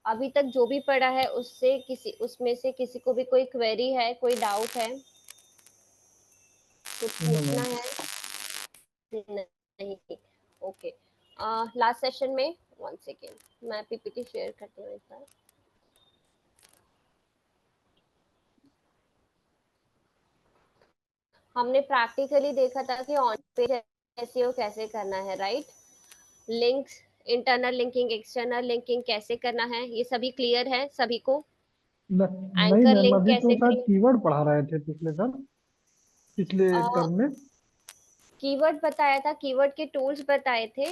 अभी तक जो भी पढ़ा है उससे उसमें से किसी को भी कोई क्वेरी है, कोई डाउट है, कुछ पूछना है? नहीं। ओके। लास्ट सेशन में, वन सेकेंड, मैं पीपीटी शेयर करती हूँ एक बार। हमने प्रैक्टिकली देखा था कि ऑन पेज एसईओ कैसे करना है, right? Links, internal linking, external linking कैसे करना है, ये सभी क्लियर है सभी को? नहीं एंकर मैम, लिंक अभी तो कैसे शायद क्रिएट, कीवर्ड पढ़ा रहे थे पिछले टर्म में। कीवर्ड बताया था, कीवर्ड के टूल्स बताए थे।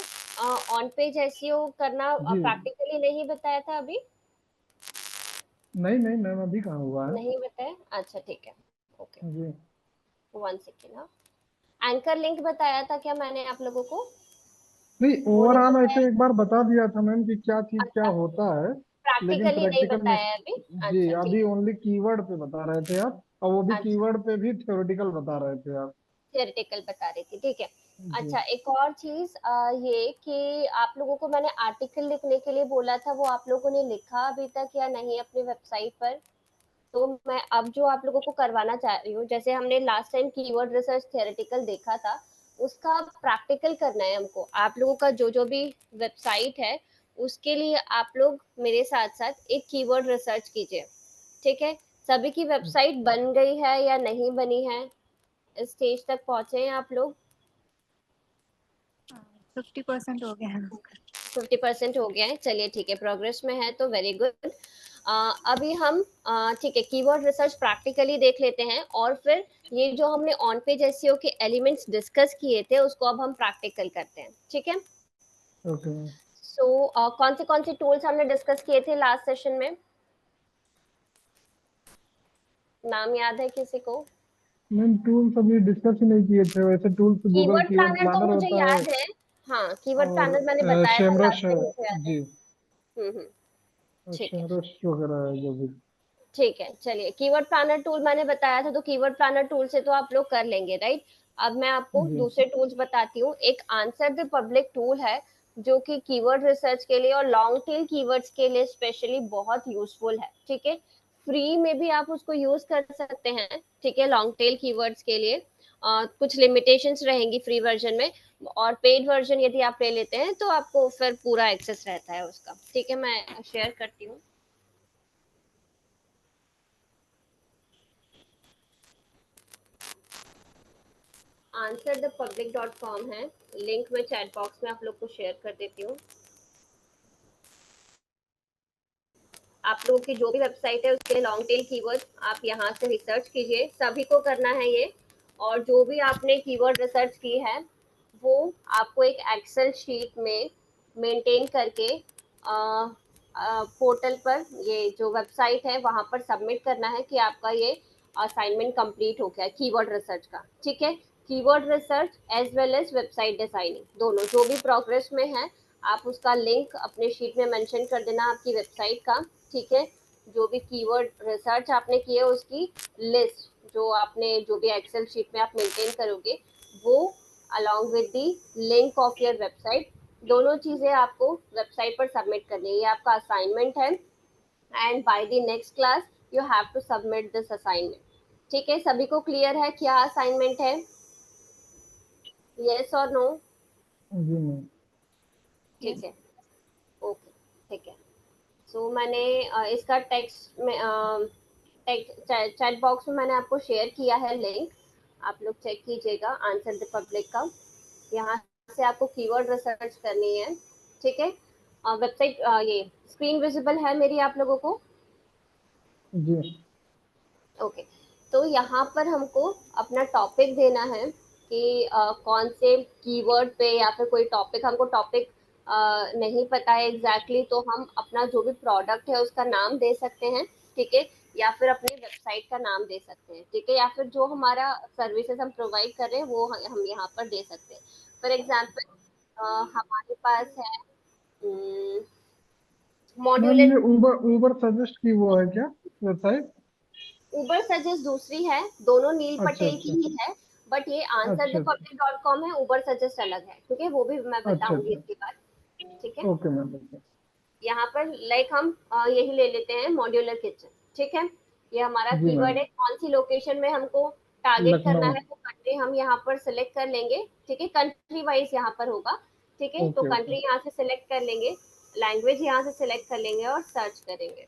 ऑन पेज एसईओ करना जी प्रैक्टिकली नहीं बताया था अभी? नहीं नहीं मैम, अभी कहाँ हुआ है। नहीं बताया, अच्छा ठीक है। ओके, जी वन सेकेंड। हाँ, एंकर लिंक बताया था क्या मैंने आप लोगों को? नहीं, वो नहीं ओवरऑल बताया? ऐसे एक बार बता दिया था मैम कि क्या चीज क्या अच्छा, होता है। लेकिन प्रैक्टिकली नहीं प्रैक्टिकल में, बताया है अभी? जी अच्छा ठीक अभी है। ओनली कीवर्ड पे बता रहे थे आप, और वो भी अच्छा, कीवर्ड पे भी थ्योरेटिकल बता रहे थे आप। थियोरेटिकल बता रही थी, ठीक है। जी अच्छा, एक और चीज ये कि आप लोगों को मैंने आर्टिकल लिखने के लिए बोला था, वो आप लोगों ने लिखा अभी तक या नहीं अपनी वेबसाइट पर? तो मैं अब जो आप लोगों को करवाना चाह रही हूँ, जैसे हमने last time keyword research theoretical देखा था, उसका प्रैक्टिकल करना है हमको। आप लोगों का जो जो भी वेबसाइट है, उसके लिए आप लोग मेरे साथ साथ एक कीवर्ड रिसर्च कीजिए, ठीक है? सभी की वेबसाइट बन गई है या नहीं बनी है? इस स्टेज तक पहुंचे हैं आप लोग? 50% हो गया है। 50% हो गया है, चलिए ठीक है, प्रोग्रेस में है तो वेरी गुड। अभी हम ठीक है, कीवर्ड रिसर्च प्रैक्टिकली देख लेते हैं, और फिर ये जो हमने ऑन पेज एसईओ के एलिमेंट्स डिस्कस किए थे उसको अब हम प्रैक्टिकल करते हैं, ठीक है? Okay ma'am. सो कौन से टूल्स हमने डिस्कस किए थे लास्ट सेशन में? नाम याद है किसी को? मैम टूल्स अभी डिस्कस ही नहीं किए थे, वैसे tools Google keyword keyword planner तो प्लानर मुझे होता है, याद है। हाँ, कीवर्ड और प्लानर मैंने बताया था सेमरश लास्ट है। टाइम, मुझे याद है। जी, हम्म, ठीक है। सेमरश वगैरह है जो भी। ठीक है, चलिए, कीवर्ड प्लानर टूल मैंने बताया था, तो कीवर्ड प्लानर टूल से तो आप लोग कर लेंगे, राइट? अब मैं आपको जी दूसरे टूल्स बताती हूँ। एक आंसर द पब्लिक टूल है, जो कि कीवर्ड रिसर्च के लिए और लॉन्ग टेल कीवर्ड्स के लिए स्पेशली बहुत यूजफुल है, ठीक है? फ्री में भी आप उसको यूज कर सकते हैं, ठीक है, लॉन्ग टेल कीवर्ड्स के लिए। कुछ लिमिटेशंस रहेंगी फ्री वर्जन में, और पेड वर्जन यदि आप ले लेते हैं तो आपको फिर पूरा एक्सेस रहता है उसका, ठीक है? मैं शेयर करती हूँ। answerthepublic.com है, लिंक मैं चैट बॉक्स में आप लोग को शेयर कर देती हूँ। आप लोगों की जो भी वेबसाइट है उसके लॉन्ग टेल कीवर्ड आप यहाँ से रिसर्च कीजिए, सभी को करना है ये। और जो भी आपने कीवर्ड रिसर्च की है, वो आपको एक एक्सेल शीट में मेंटेन करके पोर्टल पर, ये जो वेबसाइट है वहां पर सबमिट करना है कि आपका ये असाइनमेंट कंप्लीट हो गया कीवर्ड रिसर्च का, ठीक है? Keyword research as well as website designing, दोनों जो भी प्रोग्रेस में है, आप उसका लिंक अपने शीट में मेंशन कर देना आपकी वेबसाइट का, ठीक है? जो भी कीवर्ड रिसर्च आपने किए उसकी लिस्ट, जो आपने जो भी एक्सेल शीट में आप मेंटेन करोगे, वो along with the link of your website, दोनों चीजें आपको वेबसाइट पर सबमिट करनी है। ये आपका असाइनमेंट है, and by the next class you have to submit this assignment, ठीक है? सभी को क्लियर है क्या असाइनमेंट है? यस और नो? जी मैम। ठीक यस। है, ओके, ठीक है। सो मैंने इसका टेक्स्ट में चैट बॉक्स में मैंने आपको शेयर किया है लिंक, आप लोग चेक कीजिएगा, आंसर द पब्लिक का। यहाँ से आपको कीवर्ड रिसर्च करनी है, ठीक है? वेबसाइट ये स्क्रीन विजिबल है मेरी आप लोगों को? जी ओके। तो यहाँ पर हमको अपना टॉपिक देना है कि कौन से कीवर्ड पे, या फिर कोई टॉपिक, हमको टॉपिक नहीं पता है एग्जैक्टली तो हम अपना जो भी प्रोडक्ट है उसका नाम दे सकते हैं, ठीक है? या फिर अपनी वेबसाइट का नाम दे सकते हैं, ठीक है? या फिर जो हमारा सर्विसेज हम प्रोवाइड कर रहे हैं वो हम यहाँ पर दे सकते हैं। फॉर एग्जाम्पल हमारे पास है मैम, मॉड्यूलर। ये ऊबर ऊबर सजेस्ट की वो है क्या वेबसाइट? उबर सजेस्ट दूसरी है, दोनों नील अच्छा पटेल की अच्छा ही है, बट ये आंसर अच्छा द अच्छा पब्लिक डॉट कॉम है, उबर सजेस्ट अलग है, ठीक है? वो भी मैं अच्छा बताऊंगी अच्छा। इसके बाद, ठीक है? Okay ma'am, okay. यहाँ पर लाइक हम यही ले लेते हैं मॉड्यूलर किचन, ठीक है। ये हमारा जी कीवर्ड मैम। है, कौन सी लोकेशन में हमको टारगेट करना लखनऊ। है वो कंट्री हम यहाँ पर सिलेक्ट कर लेंगे, ठीक है। कंट्री वाइज यहाँ पर होगा, ठीक है। तो ओके ओके। कंट्री यहाँ से सिलेक्ट कर लेंगे, लैंग्वेज यहाँ से सिलेक्ट कर लेंगे और सर्च करेंगे।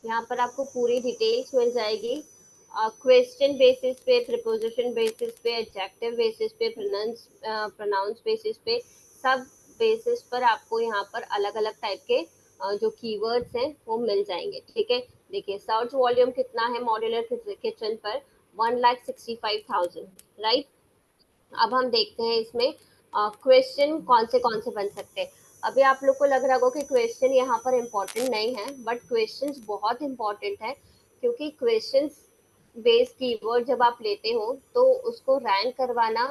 यहाँ पर आपको पूरी डिटेल्स मिल जाएगी, क्वेश्चन बेसिस पे, प्रिपोजिशन बेसिस पे, एडजेक्टिव बेसिस पे, प्रोनाउंस बेसिस पे, सब बेसिस पर आपको यहाँ पर अलग अलग टाइप के जो कीवर्ड्स हैं वो मिल जाएंगे, ठीक है। देखिए सर्च वॉल्यूम कितना है मॉड्यूलर किचन पर, 1,65,000, राइट। अब हम देखते हैं इसमें क्वेश्चन कौन से बन सकते हैं। अभी आप लोग को लग रहा होगा कि क्वेश्चन यहाँ पर इम्पोर्टेंट नहीं है, बट क्वेश्चंस बहुत इम्पोर्टेंट है, क्योंकि क्वेश्चंस बेस्ड कीवर्ड जब आप लेते हो तो उसको रैंक करवाना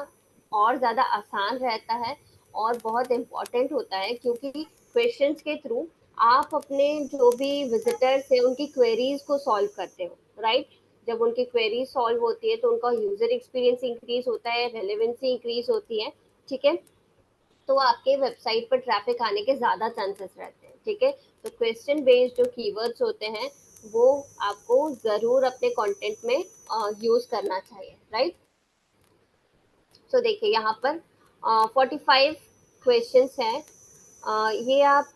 और ज़्यादा आसान रहता है और बहुत इम्पोर्टेंट होता है, क्योंकि क्वेश्चंस के थ्रू आप अपने जो भी विजिटर्स हैं उनकी क्वेरीज को सॉल्व करते हो, राइट। जब उनकी क्वेरी सॉल्व होती है तो उनका यूजर एक्सपीरियंस इंक्रीज होता है, रेलेवेंसी इंक्रीज होती है, ठीक है। तो आपके वेबसाइट पर ट्रैफिक आने के ज़्यादा चांसेस रहते हैं, ठीक है। तो क्वेश्चन बेस्ड जो कीवर्ड्स होते हैं वो आपको ज़रूर अपने कंटेंट में यूज़ करना चाहिए, राइट। सो देखिए यहाँ पर 45 क्वेश्चंस हैं। ये आप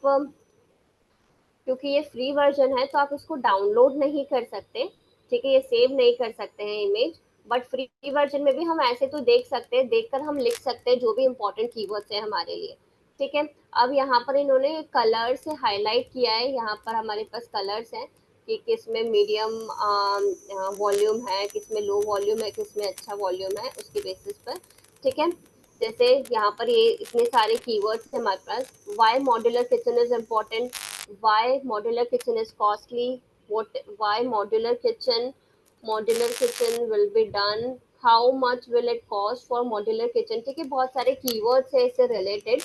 क्योंकि ये फ्री वर्जन है तो आप इसको डाउनलोड नहीं कर सकते, ठीक है, ये सेव नहीं कर सकते हैं इमेज। बट फ्री वर्जन में भी हम ऐसे तो देख सकते हैं, देखकर हम लिख सकते हैं जो भी इंपॉर्टेंट कीवर्ड्स हैं हमारे लिए, ठीक है। अब यहाँ पर इन्होंने कलर से हाईलाइट किया है, यहाँ पर हमारे पास कलर्स हैं कि किस में मीडियम वॉल्यूम है, किस में लो वॉल्यूम है, किस में अच्छा वॉल्यूम है, उसके बेसिस पर, ठीक है। जैसे यहाँ पर ये इतने सारे कीवर्ड्स हैं हमारे पास, why modular kitchen is important, why modular kitchen is costly, what why modular kitchen will be done, how much will it cost for modular kitchen, ठीक है। बहुत सारे कीवर्ड्स है इससे रिलेटेड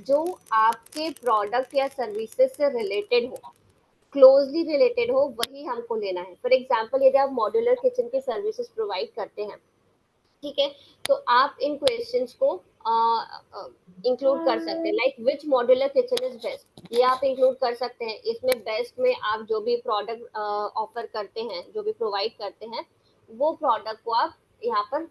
जो आपके प्रोडक्ट या सर्विसेज से रिलेटेड हो, क्लोजली रिलेटेड हो, वही हमको लेना है। फॉर एग्जाम्पल यदि आप मॉड्यूलर किचन की सर्विसेज प्रोवाइड करते हैं, ठीक है, तो आप इन क्वेश्चंस को इंक्लूड कर सकते हैं, like which modular kitchen is best, ये आप इंक्लूड कर सकते हैं। इसमें बेस्ट में आप जो भी प्रोडक्ट ऑफर करते हैं, जो भी प्रोवाइड करते हैं, वो प्रोडक्ट को आप यहाँ पर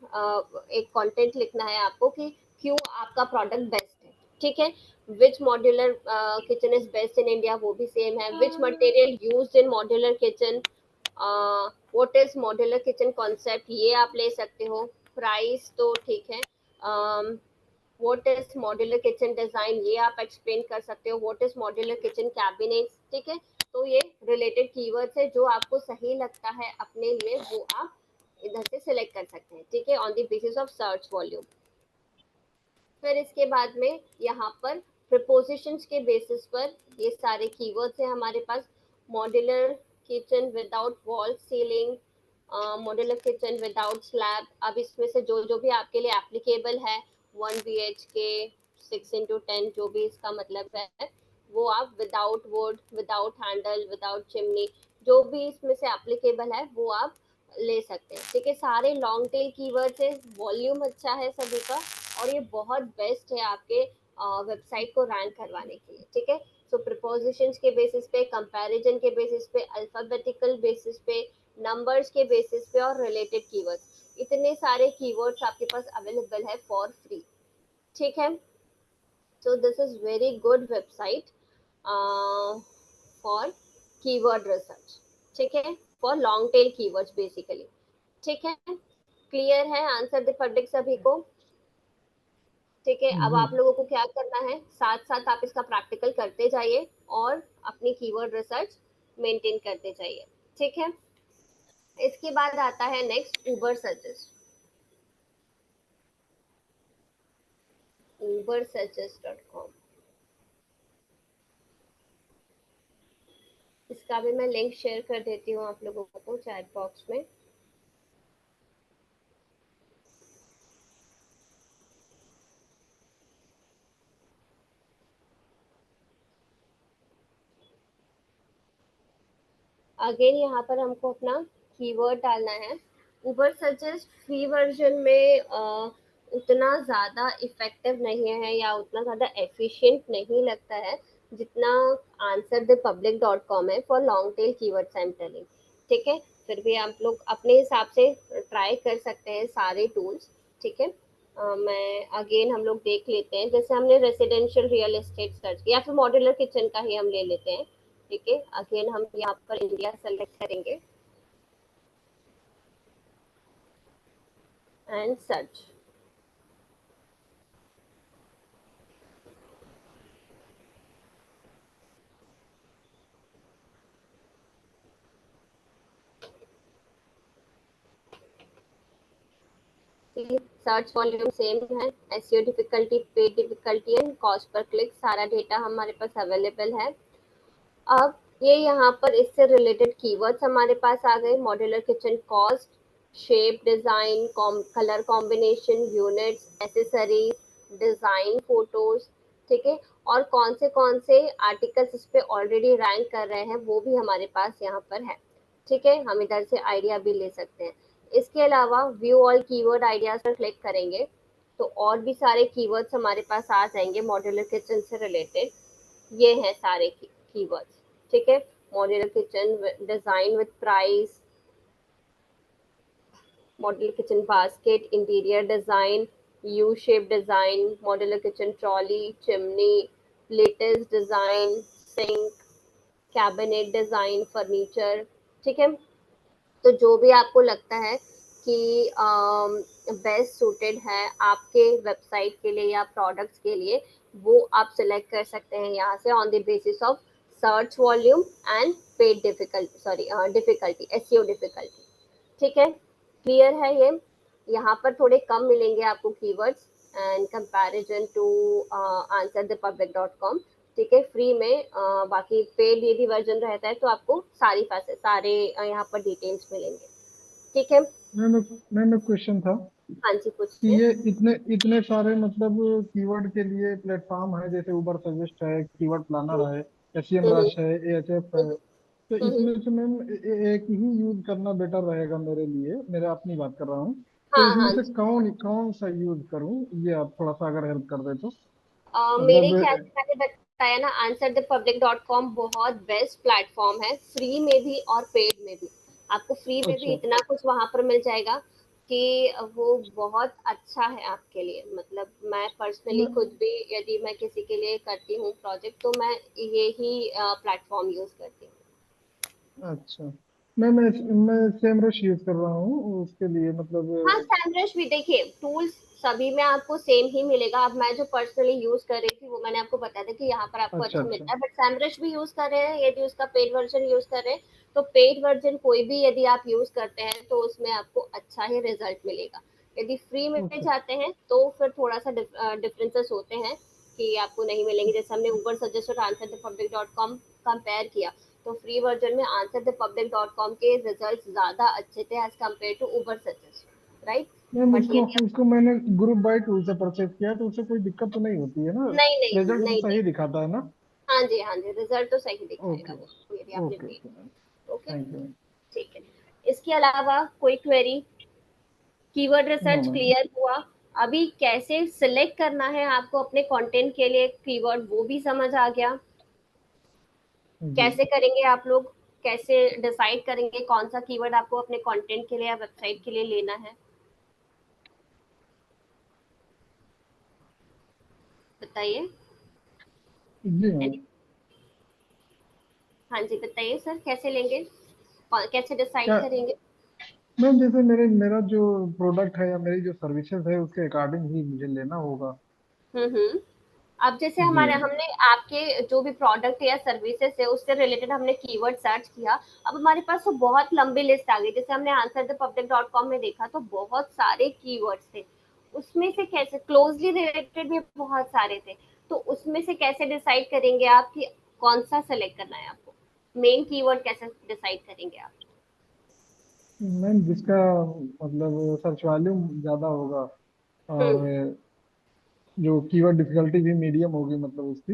एक कंटेंट लिखना है आपको कि क्यों आपका प्रोडक्ट बेस्ट है, ठीक है। Which modular kitchen is best in India, वो भी सेम है। Which material used in modular kitchen, what is modular kitchen concept, ये आप ले सकते हो। प्राइस तो ठीक है, what is modular kitchen design, ये आप एक्सप्लेन कर सकते हो। What is modular kitchen cabinets, ठीक है। तो ये रिलेटेड कीवर्ड्स है, जो आपको सही लगता है अपने लिए वो आप इधर से सिलेक्ट कर सकते हैं, ठीक है, on the basis of search volume. फिर इसके बाद में यहाँ पर प्रिपोजिशंस के बेसिस पर ये सारे कीवर्ड्स हैं हमारे पास। Modular kitchen without wall ceiling, modular kitchen without slab. अब इसमें से जो जो भी आपके लिए एप्लीकेबल है, 1 BHK 6x10, जो भी इसका मतलब है, वो आप without would, without handle, without chimney, जो भी इसमें से एप्लीकेबल है वो आप ले सकते हैं, ठीक है। सारे लॉन्ग टेल कीवर्ड्स है, वॉल्यूम अच्छा है सभी का, और ये बहुत बेस्ट है आपके वेबसाइट को रैंक करवाने के लिए, ठीक है। सो प्रिपोजिशंस के बेसिस पे, कंपैरिजन के बेसिस पे, अल्फाबेटिकल बेसिस पे, नंबर्स के बेसिस पे और रिलेटेड कीवर्ड्स, इतने सारे कीवर्ड्स आपके पास अवेलेबल है फॉर फ्री, ठीक है। So this is very good website for keyword research, ठीक है, for long tail keywords basically, ठीक है। क्लियर है आंसर द पब्लिक सभी को, ठीक है। अब जी। आप लोगों को क्या करना है, साथ साथ आप इसका प्रैक्टिकल करते जाइए और अपनी कीवर्ड रिसर्च मेंटेन करते जाइए, ठीक है। इसके बाद आता है नेक्स्ट उबर सर्चेस, ubersearches.com। इसका भी मैं लिंक शेयर कर देती हूँ आप लोगों को चैट बॉक्स में। अगेन यहाँ पर हमको अपना कीवर्ड डालना है। उबर सजेस्ट फ्री वर्जन में उतना ज़्यादा इफेक्टिव नहीं है या उतना ज़्यादा एफिशिएंट नहीं लगता है जितना answer the public dot com है for long tail keywords I am telling. ठीक है, फिर भी आप लोग अपने हिसाब से ट्राई कर सकते हैं सारे टूल्स। ठीक है, मैं अगेन हम लोग देख लेते हैं, जैसे हमने रेसिडेंशियल रियल एस्टेट सर्च किया या फिर मॉड्यूलर किचन का ही हम ले लेते हैं। ठीक है, अगेन हम यहाँ पर इंडिया सेलेक्ट करेंगे and search. Search volume same है, SEO difficulty, paid difficulty and cost पर क्लिक, सारा डेटा हमारे पास अवेलेबल है। अब ये यहाँ पर इससे रिलेटेड कीवर्ड्स हमारे पास आ गए, modular kitchen cost, shape design, colour combination, units, accessories, design, photos. ठीक है, और कौन से आर्टिकल्स इस पे ऑलरेडी रैंक कर रहे हैं वो भी हमारे पास यहाँ पर है। ठीक है, हम इधर से आइडिया भी ले सकते हैं। इसके अलावा व्यू ऑल कीवर्ड आइडियाज पर क्लिक करेंगे तो और भी सारे कीवर्ड्स हमारे पास आ जाएंगे मॉड्यूलर किचन से रिलेटेड। ये हैं सारे कीवर्ड्स। ठीक है, modular kitchen design with price, modular kitchen basket, interior design, U shape design, modular kitchen trolley, chimney, latest design, sink, cabinet design, furniture. ठीक है, तो जो भी आपको लगता है कि बेस्ट सूटेड है आपके वेबसाइट के लिए या प्रोडक्ट्स के लिए, वो आप सिलेक्ट कर सकते हैं यहाँ से on the basis of search volume and paid difficulty, sorry difficulty, SEO difficulty. ठीक है, क्लियर है ये। यहाँ पर थोड़े कम मिलेंगे आपको keywords and comparison to answer the public dot com. ठीक है, फ्री में बाकी पेड यदि वर्जन रहता है तो आपको सारे यहाँ पर डिटेल्स मिलेंगे। ठीक है, मैम मैम एक क्वेश्चन था हाँ जी कि पूछिए। ये इतने इतने सारे मतलब कीवर्ड के लिए प्लेटफॉर्म है, जैसे उबर सजेस्ट है, कीवर्ड प्लानर है, एसईएम हम्म रश है, एएचएफ है, तो हम्म, इसमें से मैम एक ही यूज करना बेटर रहेगा मेरे लिए, मेरा अपनी बात कर रहा हूँ। तो हाँ इसमें हाँ से जी। कौन कौन सा यूज करूँ, ये आप थोड़ा सा अगर हेल्प कर दे तो। मेरे मतलब ख्याल से मैंने बताया ना, answer the public dot com बहुत बेस्ट प्लेटफॉर्म है, फ्री में भी और पेड में भी। आपको फ्री में भी अच्छा। इतना कुछ वहां पर मिल जाएगा कि वो बहुत अच्छा है आपके लिए। मतलब मैं पर्सनली मैं खुद भी यदि मैं किसी के लिए करती हूँ प्रोजेक्ट तो मैं ये ही प्लेटफॉर्म यूज करती हूँ। अच्छा, मैं सेमरश यूज कर रहा हूँ उसके लिए, मतलब हाँ, सैमरश भी देखिए, टूल्स सभी में आपको सेम ही मिलेगा। अब मैं जो पर्सनली यूज कर रही थी वो मैंने आपको बताया था कि यहाँ पर आपको अच्छा अच्छा अच्छा। मिलता है, बट सैमरश भी यूज कर रहे हैं यदि उसका पेड वर्जन यूज कर रहे हैं तो पेड वर्जन कोई भी यदि आप यूज करते हैं तो उसमें आपको अच्छा ही रिजल्ट मिलेगा। यदि फ्री में ओके। जाते हैं तो फिर थोड़ा सा डिफरेंसेस होते हैं कि आपको नहीं मिलेंगे। जैसे हमने ऊबर सजेस्ट और answer the public dot com compare किया तो फ्री वर्जन में answer the public dot com के रिजल्ट ज्यादा अच्छे थे as compare to Uber suggest, right. Ma'am but उसको यदि आप, उसको मैंने ग्रुप बाय टूल से परचेज किया, तो उससे कोई दिक्कत तो नहीं होती है ना? नहीं नहीं रिजल्ट तो नहीं नहीं, सही दिखाता है ना? हाँ जी, रिजल्ट तो सही दिखाएगा ओके। वो यदि आपने okay paid. Okay ma'am. Okay, thank you. ठीक है। इसके अलावा कोई query? Keyword no research ma'am. Clear हुआ। अभी कैसे सिलेक्ट करना है आपको अपने कंटेंट के लिए कीवर्ड वो भी समझ आ गया। जी। कैसे करेंगे आप लोग, कैसे डिसाइड करेंगे कौन सा कीवर्ड आपको अपने कंटेंट के लिए या वेबसाइट के लिए लेना है, बताइए। जी मैम। हाँ जी बताइए सर, कैसे लेंगे, कैसे डिसाइड क्या करेंगे? मैम, जैसे मेरा जो प्रोडक्ट है या मेरी जो सर्विसेज है उसके अकॉर्डिंग ही मुझे लेना होगा। हम्म। अब जैसे जी। हमारे हमने आपके जो भी प्रोडक्ट या सर्विसेज है उससे रिलेटेड हमने कीवर्ड सर्च किया। अब हमारे पास तो बहुत लंबी लिस्ट आ गई, जैसे हमने answer the public dot com में देखा तो बहुत सारे कीवर्ड्स थे। उसमें से कैसे क्लोजली रिलेटेड भी बहुत सारे थे, तो उसमें से कैसे डिसाइड करेंगे आप कि कौन सा सेलेक्ट करना है आपको? मेन कीवर्ड कैसे डिसाइड करेंगे आप? मैम जिसका मतलब सर्च वॉल्यूम ज्यादा होगा, हम्म, और जो कीवर्ड डिफिकल्टी भी मीडियम होगी मतलब उसकी,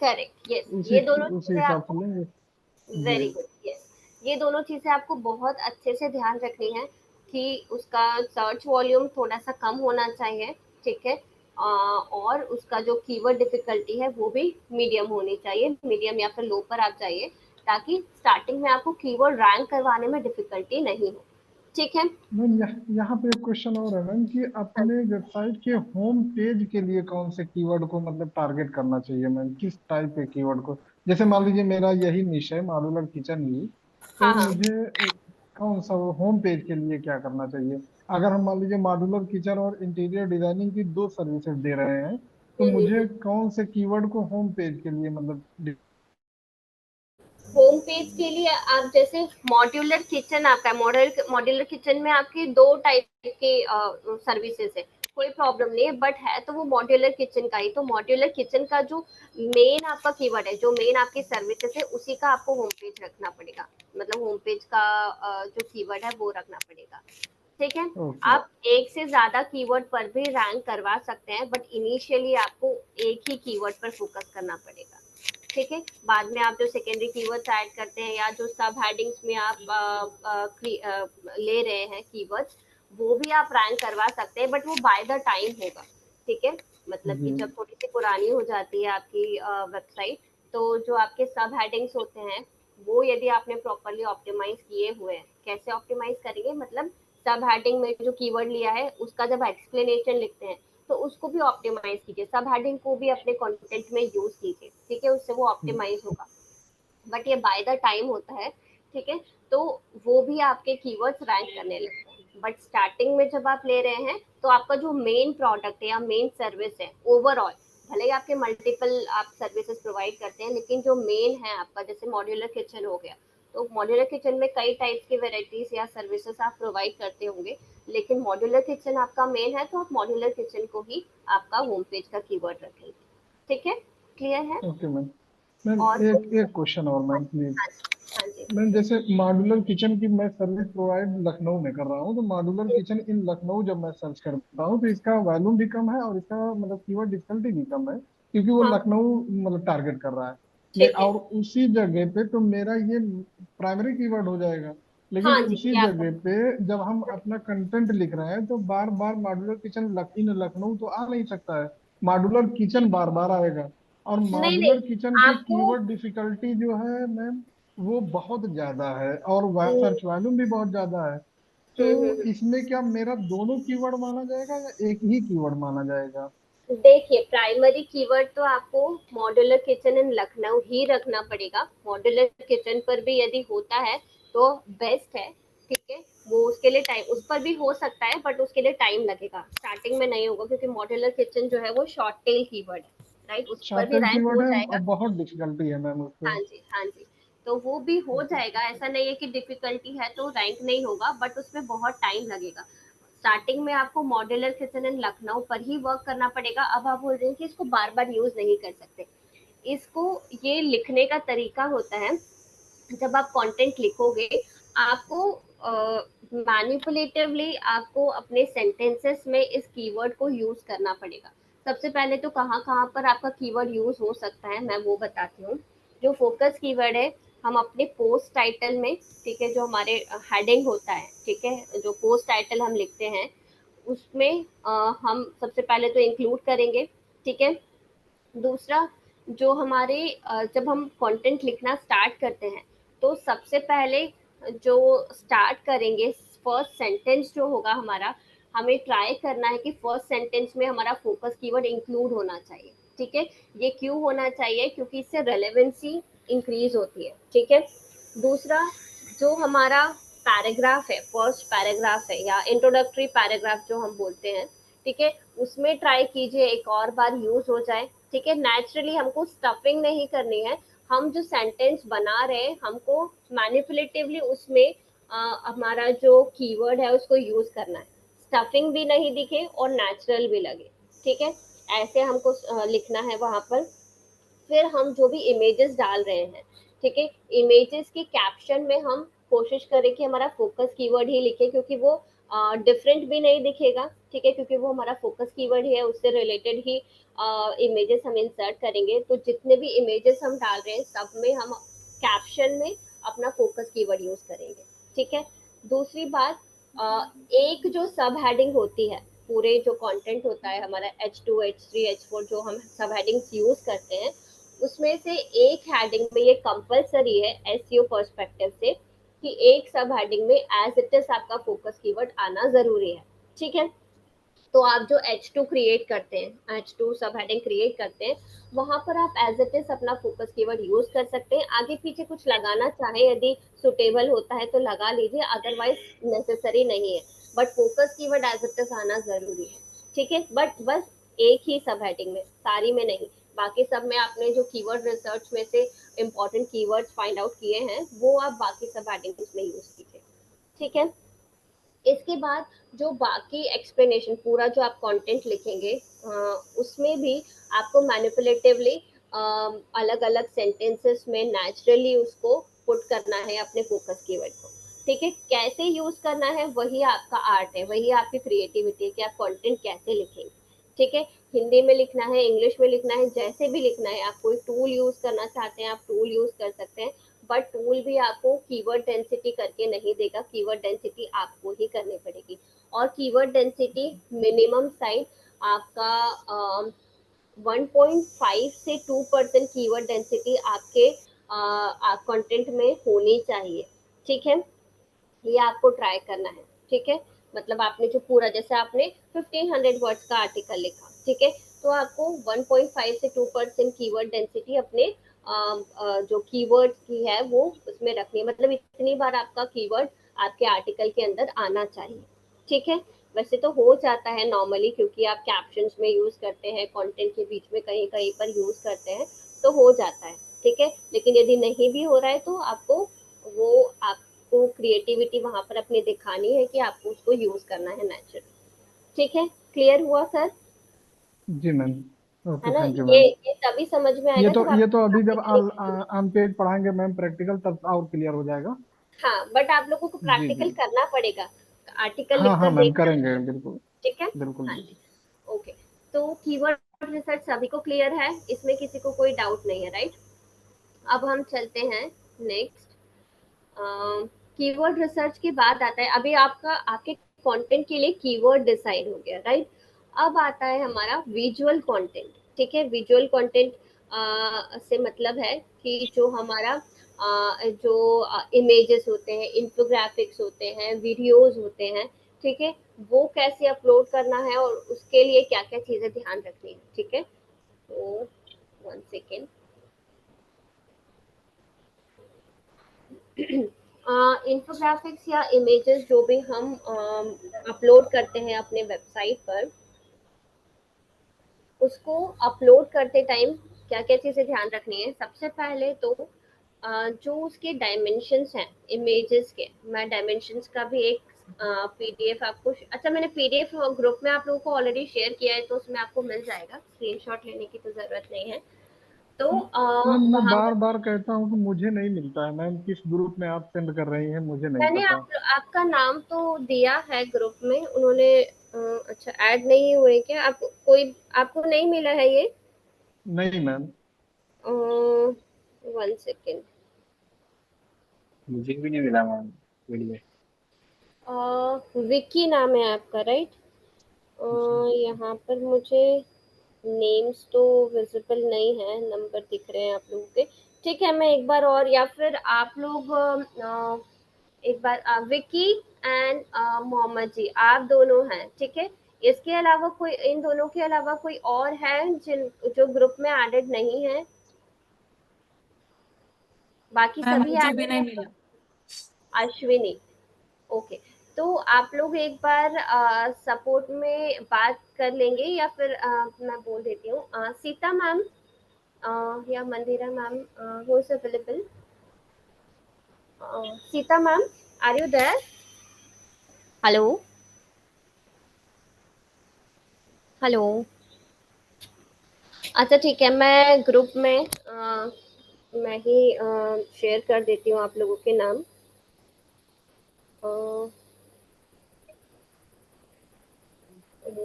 करेक्ट, यस, उसी ये दोनों उसी चीजें हिसाब से आपको, लेंगे। जी। वेरी गुड, यस, ये दोनों चीजें आपको बहुत अच्छे से ध्यान रखनी है कि उसका सर्च वॉल्यूम थोड़ा सा कम होना चाहिए, ठीक है। और उसका जो कीवर्ड डिफिकल्टी है वो भी मीडियम होनी चाहिए, मीडियम या फिर लो पर आप जाइए, ताकि स्टार्टिंग में आपको कीवर्ड रैंक करवाने में डिफिकल्टी नहीं हो, ठीक है। मैम यहाँ पे एक क्वेश्चन और है मैम कि हाँ अपने वेबसाइट के होम पेज के लिए कौन से कीवर्ड को मतलब टारगेट करना चाहिए मैम, किस टाइप के कीवर्ड को? जैसे मान लीजिए मेरा यही निश है मॉड्यूलर किचन ही, तो हाँ हाँ। मुझे कौन सा होम पेज के लिए क्या करना चाहिए? अगर हम मान लीजिए मॉड्यूलर किचन और इंटीरियर डिजाइनिंग की दो सर्विसेज दे रहे हैं, तो मुझे हम्म। कौन से कीवर्ड को होम पेज के लिए मतलब होम पेज के लिए आप जैसे मॉड्यूलर किचन आपका मॉडल मॉड्यूलर किचन में आपकी दो टाइप के सर्विसेज है, कोई प्रॉब्लम नहीं है, बट है तो वो मॉड्यूलर किचन का ही। तो मॉड्यूलर किचन का जो मेन आपका कीवर्ड है, जो मेन आपकी सर्विसेज है, उसी का आपको होम पेज रखना पड़ेगा, मतलब होम पेज का जो कीवर्ड है वो रखना पड़ेगा, ठीक है। ओके। आप एक से ज्यादा कीवर्ड पर भी रैंक करवा सकते हैं, बट इनिशियली आपको एक ही कीवर्ड पर फोकस करना पड़ेगा, ठीक है। बाद में आप जो सेकेंडरी कीवर्ड्स ऐड करते हैं या जो सब हेडिंग्स में आप ले रहे हैं कीवर्ड्स, वो भी आप रैंक करवा सकते हैं, बट वो बाय द टाइम होगा, ठीक है। मतलब जी। कि जब थोड़ी सी पुरानी हो जाती है आपकी वेबसाइट, तो जो आपके सब हेडिंग्स होते हैं वो यदि आपने प्रॉपरली ऑप्टिमाइज किए हुए हैं, कैसे ऑप्टिमाइज करेंगे, मतलब सब हेडिंग में जो कीवर्ड लिया है उसका जब एक्सप्लेनेशन लिखते हैं तो उसको भी ऑप्टिमाइज कीजिए, सब हेडिंग को भी अपने कंटेंट में यूज कीजिए, ठीक है, उससे वो ऑप्टिमाइज होगा। बट ये बाय द टाइम होता है, ठीक है। तो वो भी आपके कीवर्ड्स रैंक करने लगते हैं, बट स्टार्टिंग में जब आप ले रहे हैं तो आपका जो मेन प्रोडक्ट है या मेन सर्विस है ओवरऑल, भले ही आपके मल्टीपल आप सर्विसेज प्रोवाइड करते हैं, लेकिन जो मेन है आपका, जैसे मॉड्यूलर किचन हो गया, तो मॉड्यूलर किचन में कई टाइप्स की वेराइटीज या सर्विसेज आप प्रोवाइड करते होंगे, लेकिन मॉड्यूलर किचन आपका मेन है, तो आप मॉड्यूलर किचन को ही आपका होम पेज का कीवर्ड रखेंगे, ठीक है। क्लियर है? Okay ma'am. मैम और एक एक क्वेश्चन और मैम प्लीज। हाँ जी, हाँ जी। मैम जैसे मॉड्यूलर किचन की मैं सर्विस प्रोवाइड लखनऊ में कर रहा हूँ, तो मॉड्यूलर किचन इन लखनऊ जब मैं सर्च करता हूँ तो इसका वॉल्यूम भी कम है और इसका मतलब कीवर्ड डिफिकल्टी भी कम है, क्योंकि वो हाँ, लखनऊ मतलब टारगेट कर रहा है। ठीक है। और उसी जगह पे तो मेरा ये प्राइमरी कीवर्ड हो जाएगा, लेकिन हाँ जी, उसी ये आपका जगह पे जब हम अपना कंटेंट लिख रहे हैं तो बार बार मॉड्यूलर किचन इन लखनऊ तो आ नहीं सकता है, मॉड्यूलर किचन बार बार आएगा। और नहीं, नहीं, मॉड्यूलर किचन की आपको कीवर्ड डिफिकल्टी जो है मैम वो बहुत ज्यादा है और हुँ, सर्च वॉल्यूम भी बहुत ज्यादा है। तो हुँ, हुँ, इसमें क्या मेरा दोनों कीवर्ड माना जाएगा या एक ही कीवर्ड माना जाएगा? देखिए, प्राइमरी कीवर्ड तो आपको मॉड्यूलर किचन इन लखनऊ ही रखना पड़ेगा। मॉड्यूलर किचन पर भी यदि होता है तो बेस्ट है, ठीक है। वो उसके लिए टाइम, उस पर भी हो सकता है, बट उसके लिए टाइम लगेगा, स्टार्टिंग में नहीं होगा, क्योंकि मॉड्यूलर किचन जो है वो शॉर्ट टेल कीवर्ड है, राइट, उस पर भी शॉर्टेज रैंक कीवर्ड हो है जाएगा। और बहुत डिफिकल्टी है मैम उसपे। हाँ जी, हाँ जी। तो वो भी हो जाएगा, ऐसा नहीं है कि डिफिकल्टी है तो रैंक नहीं होगा, बट उसमें बहुत टाइम लगेगा। स्टार्टिंग में आपको मॉड्यूलर किचन इन लखनऊ पर ही वर्क करना पड़ेगा। अब आप बोल रहे हैं कि इसको बार बार यूज नहीं कर सकते, इसको, ये लिखने का तरीका होता है, जब आप कंटेंट लिखोगे आपको मैनिपुलेटिवली आपको अपने सेंटेंसेस में इस कीवर्ड को यूज करना पड़ेगा। सबसे पहले तो कहाँ कहाँ पर आपका कीवर्ड यूज हो सकता है मैं वो बताती हूँ। जो फोकस कीवर्ड है, हम अपने पोस्ट टाइटल में, ठीक है, जो हमारे हेडिंग होता है, ठीक है, जो पोस्ट टाइटल हम लिखते हैं उसमें हम सबसे पहले तो इंक्लूड करेंगे, ठीक है। दूसरा, जो हमारे जब हम कंटेंट लिखना स्टार्ट करते हैं तो सबसे पहले जो स्टार्ट करेंगे, फर्स्ट सेंटेंस जो होगा हमारा, हमें ट्राई करना है कि फर्स्ट सेंटेंस में हमारा फोकस कीवर्ड इंक्लूड होना चाहिए, ठीक है। ये क्यों होना चाहिए? क्योंकि इससे रेलेवेंसी इंक्रीज होती है, ठीक है। दूसरा, जो हमारा पैराग्राफ है, फर्स्ट पैराग्राफ है या इंट्रोडक्टरी पैराग्राफ जो हम बोलते हैं, ठीक है, उसमें ट्राई कीजिए एक और बार यूज हो जाए, ठीक है। नेचुरली हमको स्टफिंग नहीं करनी है, हम जो सेंटेंस बना रहे हैं हमको मैनिपुलेटिवली उसमें हमारा जो कीवर्ड है उसको यूज करना है, स्टफिंग भी नहीं दिखे और नेचुरल भी लगे, ठीक है। ऐसे हमको लिखना है वहां पर। फिर हम जो भी इमेजेस डाल रहे हैं, ठीक है, इमेजेस के कैप्शन में हम कोशिश करें कि हमारा फोकस कीवर्ड ही लिखे, क्योंकि वो डिफरेंट भी नहीं दिखेगा, ठीक है, क्योंकि वो हमारा फोकस कीवर्ड ही है, उससे रिलेटेड ही इमेजेस हम इंसर्ट करेंगे। तो जितने भी इमेजेस हम डाल रहे हैं सब में हम कैप्शन में अपना फोकस कीवर्ड यूज करेंगे। ठीक है। दूसरी बात, एक जो सब हेडिंग होती है, पूरे जो कंटेंट होता है हमारा H2 H3 H4 जो हम सब हेडिंग्स यूज करते हैं, उसमें से एक हेडिंग में ये कंपलसरी है एसईओ पर्सपेक्टिव से कि एक सब हेडिंग में एज इट इज आपका फोकस कीवर्ड आना जरूरी है। ठीक है। तो आप जो H2 क्रिएट करते हैं, H2 सब हेडिंग क्रिएट करते हैं, वहां पर आप एज इट इज अपना फोकस कीवर्ड यूज कर सकते हैं। आगे पीछे कुछ लगाना चाहे यदि सुटेबल होता है तो लगा लीजिए, अदरवाइज नेसेसरी नहीं है। But focus keyword as it is आना जरूरी है। ठीक है। बट बस एक ही सब हेडिंग में, सारी में नहीं। बाकी सब में आपने जो कीवर्ड रिसर्च में से इंपॉर्टेंट कीवर्ड्स फाइंड आउट किए हैं वो आप बाकी सब हेडिंग्स में यूज कीजिए। ठीक है। इसके बाद जो बाकी एक्सप्लेनेशन, पूरा जो आप कंटेंट लिखेंगे, उसमें भी आपको मैनिपुलेटिवली अलग अलग सेंटेंसेस में नेचुरली उसको पुट करना है अपने फोकस कीवर्ड को। ठीक है। कैसे यूज करना है वही आपका आर्ट है, वही आपकी क्रिएटिविटी है कि आप कंटेंट कैसे लिखेंगे। ठीक है। हिंदी में लिखना है, इंग्लिश में लिखना है, जैसे भी लिखना है। आप कोई टूल यूज करना चाहते हैं, आप टूल यूज कर सकते हैं, बट टूल भी आपको कीवर्ड डेंसिटी करके नहीं देगा, कीवर्ड डेंसिटी आपको ही करनी पड़ेगी। और कीवर्ड डेंसिटी मिनिमम साइज आपका 1.5 से 2% कीवर्ड डेंसिटी आपके कंटेंट में होनी चाहिए। ठीक है। ये आपको ट्राई करना है। ठीक है। मतलब आपने जो पूरा, जैसे आपने 1500 वर्ड्स का आर्टिकल लिखा, ठीक है, तो आपको 1.5 से 2% कीवर्ड डेंसिटी अपने जो कीवर्ड की है वो उसमें रखनी है। मतलब इतनी बार आपका कीवर्ड आपके आर्टिकल के अंदर आना चाहिए। ठीक है। वैसे तो हो जाता है नॉर्मली, क्योंकि आप कैप्शंस में यूज करते हैं, कंटेंट के बीच में कहीं कहीं पर यूज करते हैं, तो हो जाता है। ठीक है। लेकिन यदि नहीं भी हो रहा है तो आपको वो आपको क्रिएटिविटी वहां पर अपनी दिखानी है कि आपको उसको यूज करना है नेचुरल। ठीक है। क्लियर हुआ सर? जी मैम। है ओके, ना? थैंक यू ये मैम। ये तभी समझ में ये आएगा तो जब ये आप तो अभी जब practically- ऑन पेज पढ़ाएंगे मैम प्रैक्टिकल, तब और क्लियर हो जाएगा। हाँ, बट आप लोगों को जी जी। प्रैक्टिकल करना पड़ेगा, आर्टिकल हाँ हाँ लिखकर मैम, देखना करेंगे है। बिल्कुल। ठीक है। बिल्कुल हाँ बिल्कुल। जी। ओके। तो कीवर्ड रिसर्च सभी को क्लियर है, इसमें किसी को कोई डाउट नहीं है, राइट? अब हम चलते हैं नेक्स्ट। कीवर्ड रिसर्च के बाद आता है, अभी आपका आपके कंटेंट के लिए कीवर्ड डिसाइड हो गया, राइट? अब आता है हमारा विजुअल कंटेंट। ठीक है। विजुअल कंटेंट से मतलब है कि जो हमारा जो इमेजेस होते हैं, इंफोग्राफिक्स होते हैं, वीडियोस होते हैं, ठीक है, वो कैसे अपलोड करना है और उसके लिए क्या क्या चीजें ध्यान रखनी है। ठीक है। तो 1 सेकेंड। इंफोग्राफिक्स या इमेजेस जो भी हम अपलोड करते हैं अपने वेबसाइट पर, उसको अपलोड करते टाइम क्या क्या चीज़ें ध्यान रखनी है। सबसे पहले तो जो उसके डायमेंशंस हैं इमेजेस के, मैं डायमेंशंस का भी एक पीडीएफ आपको, अच्छा मैंने पीडीएफ ग्रुप में आप लोगों को ऑलरेडी शेयर किया है, तो उसमें आपको मिल जाएगा, स्क्रीनशॉट लेने की तो ज़रूरत नहीं है। तो मैम मैं वहाँ बार बार कहता हूँ कि मुझे नहीं मिलता है मैम, किस ग्रुप में आप सेंड कर रही हैं मुझे नहीं मैंने पता। आपका नाम तो दिया है ग्रुप में, उन्होंने अच्छा ऐड नहीं हुए क्या? आप कोई, आपको नहीं मिला है ये? नहीं मैम। 1 सेकेंड। मुझे भी नहीं मिला मैम वीडियो। विक्की नाम है आपका, राइट? यहाँ पर मुझे नेम्स तो विजिबल नहीं है, नंबर दिख रहे हैं आप लोगों के। ठीक है, मैं एक बार और, या फिर आप लोग एक बार विक्की एंड मोहम्मद जी, आप दोनों हैं, ठीक है? इसके अलावा कोई, इन दोनों के अलावा कोई और है जिन जो ग्रुप में एडेड नहीं है? बाकी मैम सभी मुझे भी एडेड नहीं है? मिला। अश्विनी, ओके। तो आप लोग एक बार सपोर्ट में बात कर लेंगे, या फिर मैं बोल देती हूँ, सीता मैम या Mandira ma'am, who is available? Sita ma'am, are you there? Hello? Hello? अच्छा ठीक है, मैं ग्रुप में मैं ही शेयर कर देती हूँ आप लोगों के नाम।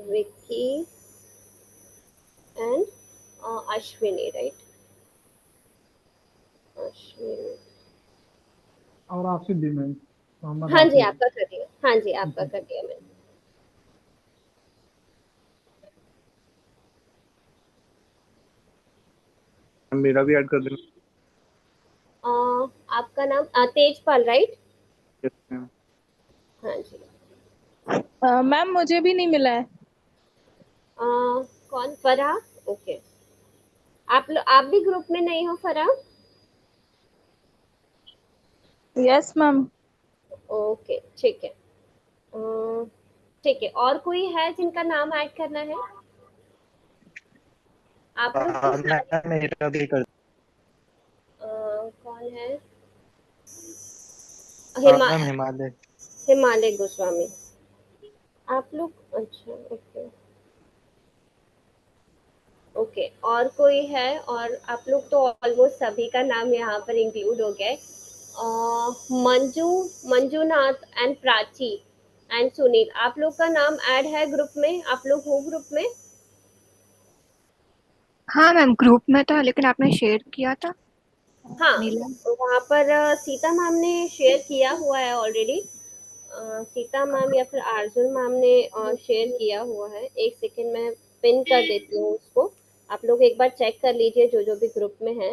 Vicky and Ashwini, right? अश्विनी, और आसिफ भी मैम, मोहम्मद हाँ जी आसिफ। आपका कर दिया, हाँ जी आपका जी। कर दिया मैंने। मेरा भी ऐड कर देना। आपका नाम तेजपाल राइट? Yes ma'am. हाँ जी। मैम मुझे भी नहीं मिला है। कौन, फराह? ओके, आप भी ग्रुप में नहीं हो फराह? Yes ma'am. ओके ठीक है। ठीक है, और कोई है जिनका नाम ऐड करना है? आप लोग तो सारे मैं मेरा भी कर। कौन है? हिमा मैम हिमालय। हिमालय गोस्वामी। आप लोग, अच्छा ओके। ओके, और कोई है? और आप लोग तो ऑलमोस्ट सभी का नाम यहाँ पर इंक्लूड हो गया है। मंजू, मंजूनाथ एंड प्राची एंड सुनील, आप लोग का नाम ऐड है ग्रुप में? आप लोग हो ग्रुप में? हाँ मैम, ग्रुप में तो है लेकिन आपने शेयर किया था हाँ, नीला। तो वहाँ पर सीता मैम ने शेयर किया हुआ है ऑलरेडी। सीता मैम या फिर अर्जुन मैम ने शेयर किया हुआ है। एक सेकेंड में पिन कर देती हूँ उसको, आप लोग एक बार चेक कर लीजिए जो जो भी ग्रुप में है।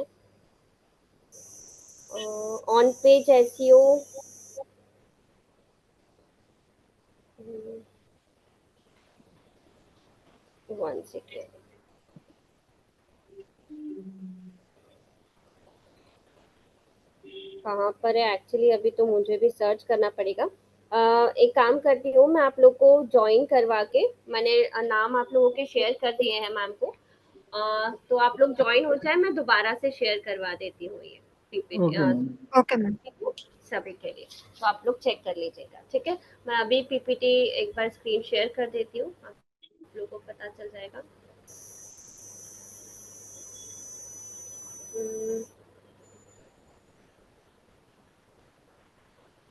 On page SEO, 1 second. कहाँ पर है एक्चुअली, अभी तो मुझे भी सर्च करना पड़ेगा। एक काम करती हूँ, मैं आप लोग को ज्वाइन करवा के, मैंने नाम आप लोगों के शेयर कर दिए हैं मैम को। तो आप लोग ज्वाइन हो जाए, मैं दोबारा से शेयर करवा देती हूँ ये okay PPT ma'am. Okay ma'am. सभी के लिए। तो आप लोग चेक कर लीजिएगा, ठीक है? मैं अभी पीपीटी एक बार स्क्रीन शेयर कर देती हूँ, आप लोगों को पता चल जाएगा।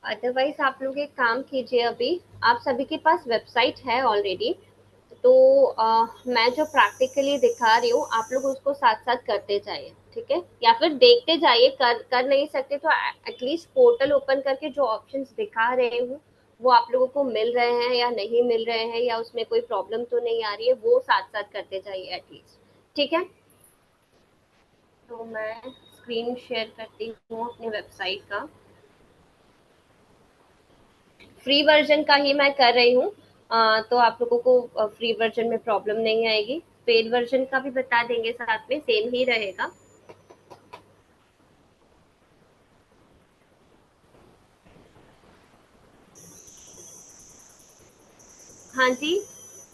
अदरवाइज आप लोग एक काम कीजिए, अभी आप सभी के पास वेबसाइट है ऑलरेडी, तो मैं जो प्रैक्टिकली दिखा रही हूँ आप लोग उसको साथ साथ करते जाइए, ठीक है? या फिर देखते जाइए, कर नहीं सकते तो एटलीस्ट पोर्टल ओपन करके जो ऑप्शंस दिखा रहे हूँ वो आप लोगों को मिल रहे हैं या नहीं मिल रहे हैं, या उसमें कोई प्रॉब्लम तो नहीं आ रही है, वो साथ साथ करते जाइए एटलीस्ट, ठीक है? तो मैं स्क्रीन शेयर करती हूँ अपनी वेबसाइट का। फ्री वर्जन का ही मैं कर रही हूँ, तो आप लोगों को फ्री वर्जन में प्रॉब्लम नहीं आएगी। पेड वर्जन का भी बता देंगे, साथ में सेम ही रहेगा। हाँ जी,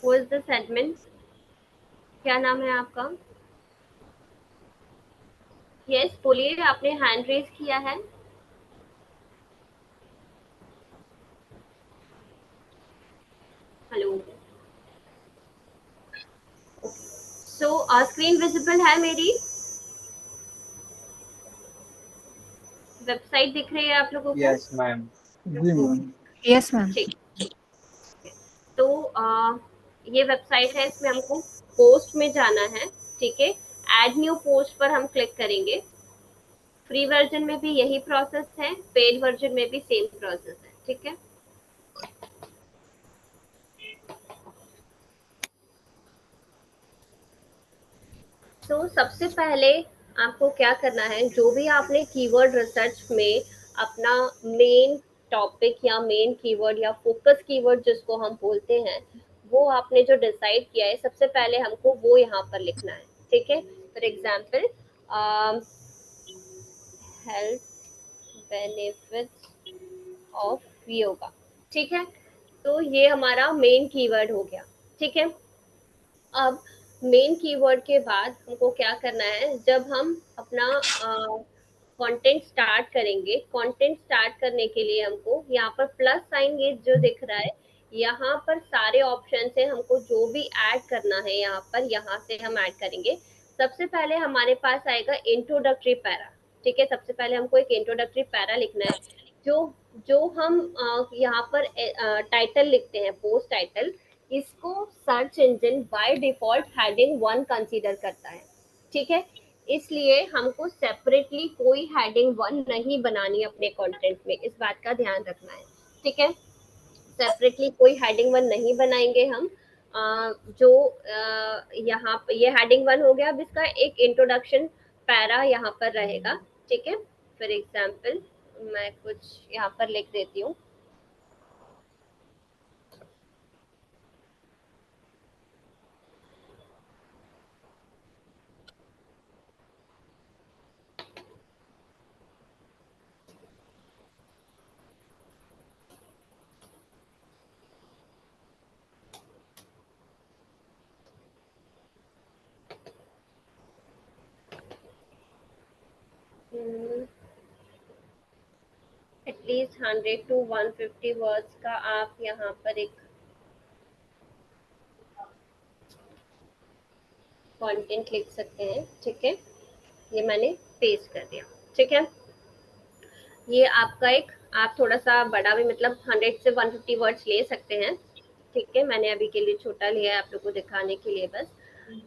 हु इज दिस एडमिन? क्या नाम है आपका? यस बोलिए, आपने हैंड रेज किया है। हेलो, सो स्क्रीन विजिबल है मेरी? वेबसाइट दिख रही है आप लोगों को? Yes ma'am. जी मैम। Yes ma'am. ठीक, तो ये वेबसाइट है, इसमें हमको पोस्ट में जाना है, ठीक है? ऐड न्यू पोस्ट पर हम क्लिक करेंगे। फ्री वर्जन में भी यही प्रोसेस है, पेड वर्जन में भी सेम प्रोसेस है, ठीक है? तो सबसे पहले आपको क्या करना है, जो भी आपने कीवर्ड रिसर्च में अपना मेन टॉपिक या मेन कीवर्ड या फोकस कीवर्ड जिसको हम बोलते हैं, वो आपने जो डिसाइड किया है, सबसे पहले हमको वो यहाँ पर लिखना है, ठीक है? For example health benefits of yoga, ठीक है? तो ये हमारा मेन कीवर्ड हो गया, ठीक है? अब मेन कीवर्ड के बाद हमको क्या करना है, जब हम अपना कंटेंट स्टार्ट करेंगे, कंटेंट स्टार्ट करने के लिए हमको यहाँ पर प्लस साइन ये जो दिख रहा है, यहाँ पर सारे ऑप्शन है, हमको जो भी ऐड करना है यहाँ पर, यहाँ से हम ऐड करेंगे। सबसे पहले हमारे पास आएगा इंट्रोडक्टरी पैरा, ठीक है? सबसे पहले हमको एक इंट्रोडक्टरी पैरा लिखना है, जो जो हम यहाँ पर टाइटल लिखते हैं, पोस्ट टाइटल, इसको search engine by default heading 1 consider करता है, ठीक है? इसलिए हमको सेपरेटली कोई हेडिंग 1 नहीं बनानी अपने कंटेंट में, इस बात का ध्यान रखना है। ठीक है, सेपरेटली कोई हेडिंग 1 नहीं बनाएंगे हम। जो यहाँ पे ये हेडिंग 1 हो गया। अब इसका एक इंट्रोडक्शन पैरा यहाँ पर रहेगा। ठीक है, फॉर एग्जाम्पल मैं कुछ यहाँ पर लिख देती हूँ। एटलीस्ट 100 to 150 वर्ड्स का आप यहाँ पर एक कंटेंट लिख सकते हैं। ठीक है, ये मैंने पेस्ट कर दिया। ठीक है, ये आपका एक, आप थोड़ा सा बड़ा भी मतलब 100 से 150 वर्ड्स ले सकते हैं। ठीक है, मैंने अभी के लिए छोटा लिया है आप लोग को दिखाने के लिए बस।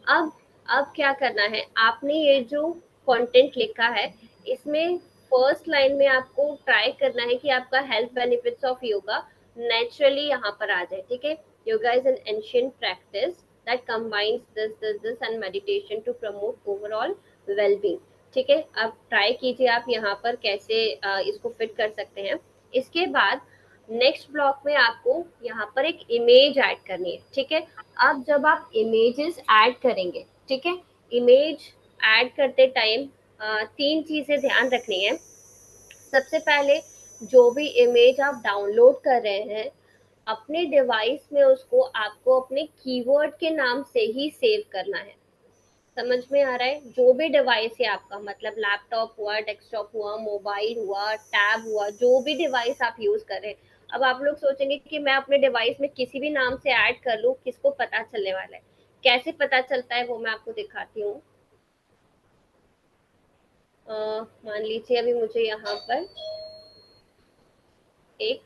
अब क्या करना है, आपने ये जो कंटेंट लिखा है इसमें फर्स्ट लाइन में आपको ट्राई करना है कि आपका health benefits of yoga naturally यहाँ पर आ जाए। ठीक है, yoga is an ancient practice that combines this and meditation to promote overall wellbeing. ठीक है, अब ट्राई कीजिए आप यहाँ पर कैसे इसको फिट कर सकते हैं। इसके बाद नेक्स्ट ब्लॉक में आपको यहाँ पर एक इमेज ऐड करनी है। ठीक है, अब जब आप इमेजेस ऐड करेंगे, ठीक है, इमेज ऐड करते टाइम 3 चीजें ध्यान रखनी है। सबसे पहले जो भी इमेज आप डाउनलोड कर रहे हैं अपने डिवाइस में, उसको आपको अपने कीवर्ड के नाम से ही सेव करना है। समझ में आ रहा है? जो भी डिवाइस है आपका, मतलब लैपटॉप हुआ, डेस्कटॉप हुआ, मोबाइल हुआ, टैब हुआ, जो भी डिवाइस आप यूज कर रहे हैं। अब आप लोग सोचेंगे कि मैं अपने डिवाइस में किसी भी नाम से ऐड कर लूं, किसको पता चलने वाला है? कैसे पता चलता है वो मैं आपको दिखाती हूँ। मान लीजिए अभी मुझे यहाँ पर एक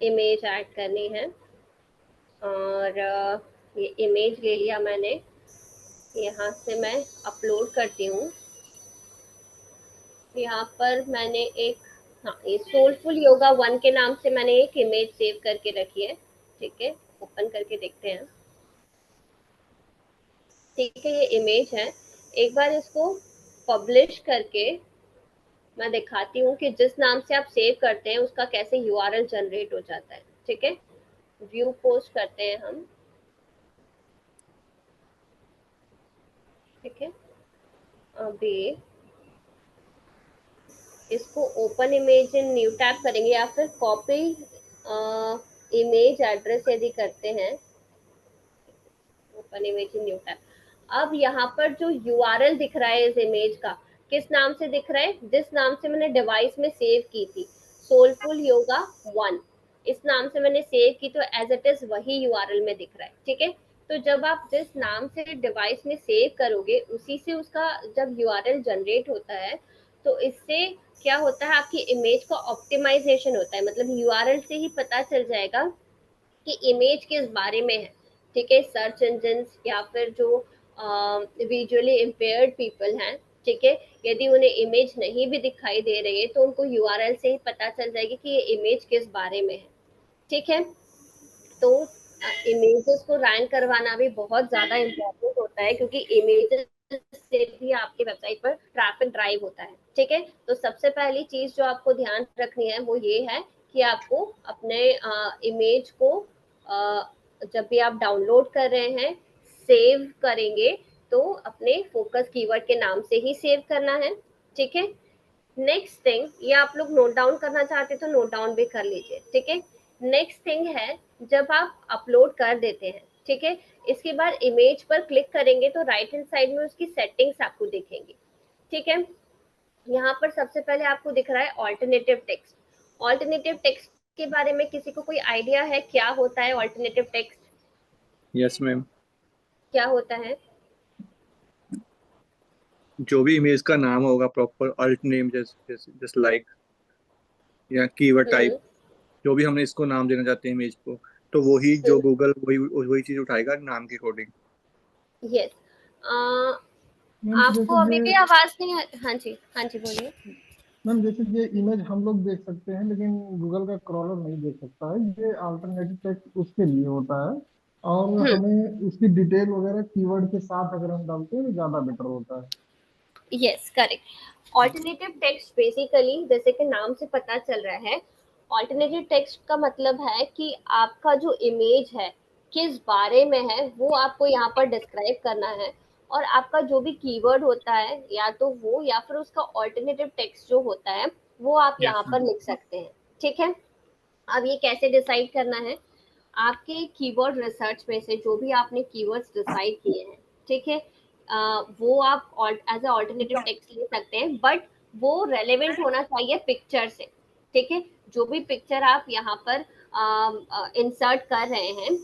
इमेज ऐड करनी है और ये इमेज ले लिया मैंने, यहाँ से मैं अपलोड करती हूँ। यहाँ पर मैंने एक, हाँ, ये सोलफुल योगा 1 के नाम से मैंने एक इमेज सेव करके रखी है। ठीक है, ओपन करके देखते हैं। ठीक है, ये इमेज है। एक बार इसको पब्लिश करके मैं दिखाती हूँ कि जिस नाम से आप सेव करते हैं उसका कैसे यूआरएल जनरेट हो जाता है। ठीक है, व्यू पोस्ट करते हैं हम। ठीक है, अभी इसको open image in new tab करेंगे या फिर कॉपी इमेज एड्रेस यदि करते हैं, open image in new tab. अब यहाँ पर जो यूआरएल दिख रहा है इस इमेज का, किस नाम से दिख रहा है? जिस नाम से मैंने डिवाइस में सेव की थी, सोलफुल योगा 1, इस नाम से मैंने सेव की, तो एज इट इज वही यूआरएल में दिख रहा है। ठीक है, तो जब आप जिस नाम से डिवाइस में सेव करोगे उसी से उसका जब यूआरएल जनरेट होता है, तो इससे क्या होता है, आपकी इमेज का ऑप्टिमाइजेशन होता है। मतलब यूआरएल से ही पता चल जाएगा कि इमेज किस बारे में है। ठीक है, सर्च इंजन या फिर जो विजुअली इम्पेयर्ड पीपल हैं, ठीक है, यदि उन्हें इमेज नहीं भी दिखाई दे रही है तो उनको यूआरएल से ही पता चल जाएगी कि ये इमेज किस बारे में है। ठीक है, तो इमेजेस को रैंक करवाना भी बहुत ज़्यादा इम्पोर्टेंट होता है, क्योंकि इमेजेस से भी आपके वेबसाइट पर ट्रैफिक ड्राइव होता है। ठीक है, तो सबसे पहली चीज़ जो आपको ध्यान रखनी है वो ये है कि आपको अपने इमेज को जब भी आप डाउनलोड कर रहे हैं, सेव करेंगे, तो अपने फोकस कीवर्ड के नाम से ही सेव करना है। ठीक है, नेक्स्ट थिंग, ये आप लोग नोट डाउन करना चाहते तो नोट डाउन भी कर लीजिए। ठीक है, नेक्स्ट थिंग है, जब आप अपलोड कर देते हैं, ठीक है, इसके बाद इमेज पर क्लिक करेंगे तो राइट हैंड साइड में उसकी सेटिंग्स आपको दिखेंगी। ठीक है, यहाँ पर सबसे पहले आपको दिख रहा है ऑल्टरनेटिव टेक्स्ट। ऑल्टरनेटिव टेक्स्ट के बारे में किसी को कोई आइडिया है क्या होता है ऑल्टरनेटिव टेक्स्ट? यस मैम, क्या होता है? जो भी इमेज का नाम होगा proper alt name, just like, या कीवर्ड टाइप, जो भी हमने इसको नाम देना चाहते हैं इमेज को, तो वही जो गूगल वही वही चीज उठाएगा नाम के अकॉर्डिंग। यस, मैम आपको जैसे अभी भी ये आवाज नहीं हाँ जी, हाँ जी बोलिए। मैम जैसे ये इमेज हम लोग देख सकते हैं लेकिन गूगल का क्रॉलर नहीं देख सकता है, ये अल्टरनेटिव टेक्स्ट उसके लिए होता है। और हम्म, हमें उसकी डिटेल वगैरह कीवर्ड के साथ अगर हम डालते हैं तो ज्यादा बेटर होता है। Yes correct. Alternative text basically जैसे कि नाम से पता चल रहा है, ऑल्टरनेटिव टेक्स्ट का मतलब है कि आपका जो इमेज है किस बारे में है वो आपको यहाँ पर डिस्क्राइब करना है, और आपका जो भी कीवर्ड होता है या तो वो या फिर उसका ऑल्टरनेटिव टेक्स्ट जो होता है वो आप यहाँ यस पर मैम। लिख सकते हैं। ठीक है, अब ये कैसे डिसाइड करना है, आपके कीवर्ड रिसर्च में से जो भी आपने कीवर्ड्स डिसाइड किए हैं, ठीक है, वो आप एज अ ऑल्टरनेटिव टेक्स्ट ले सकते हैं, बट वो रेलेवेंट होना चाहिए पिक्चर से। ठीक है, जो भी पिक्चर आप यहाँ पर इंसर्ट कर रहे हैं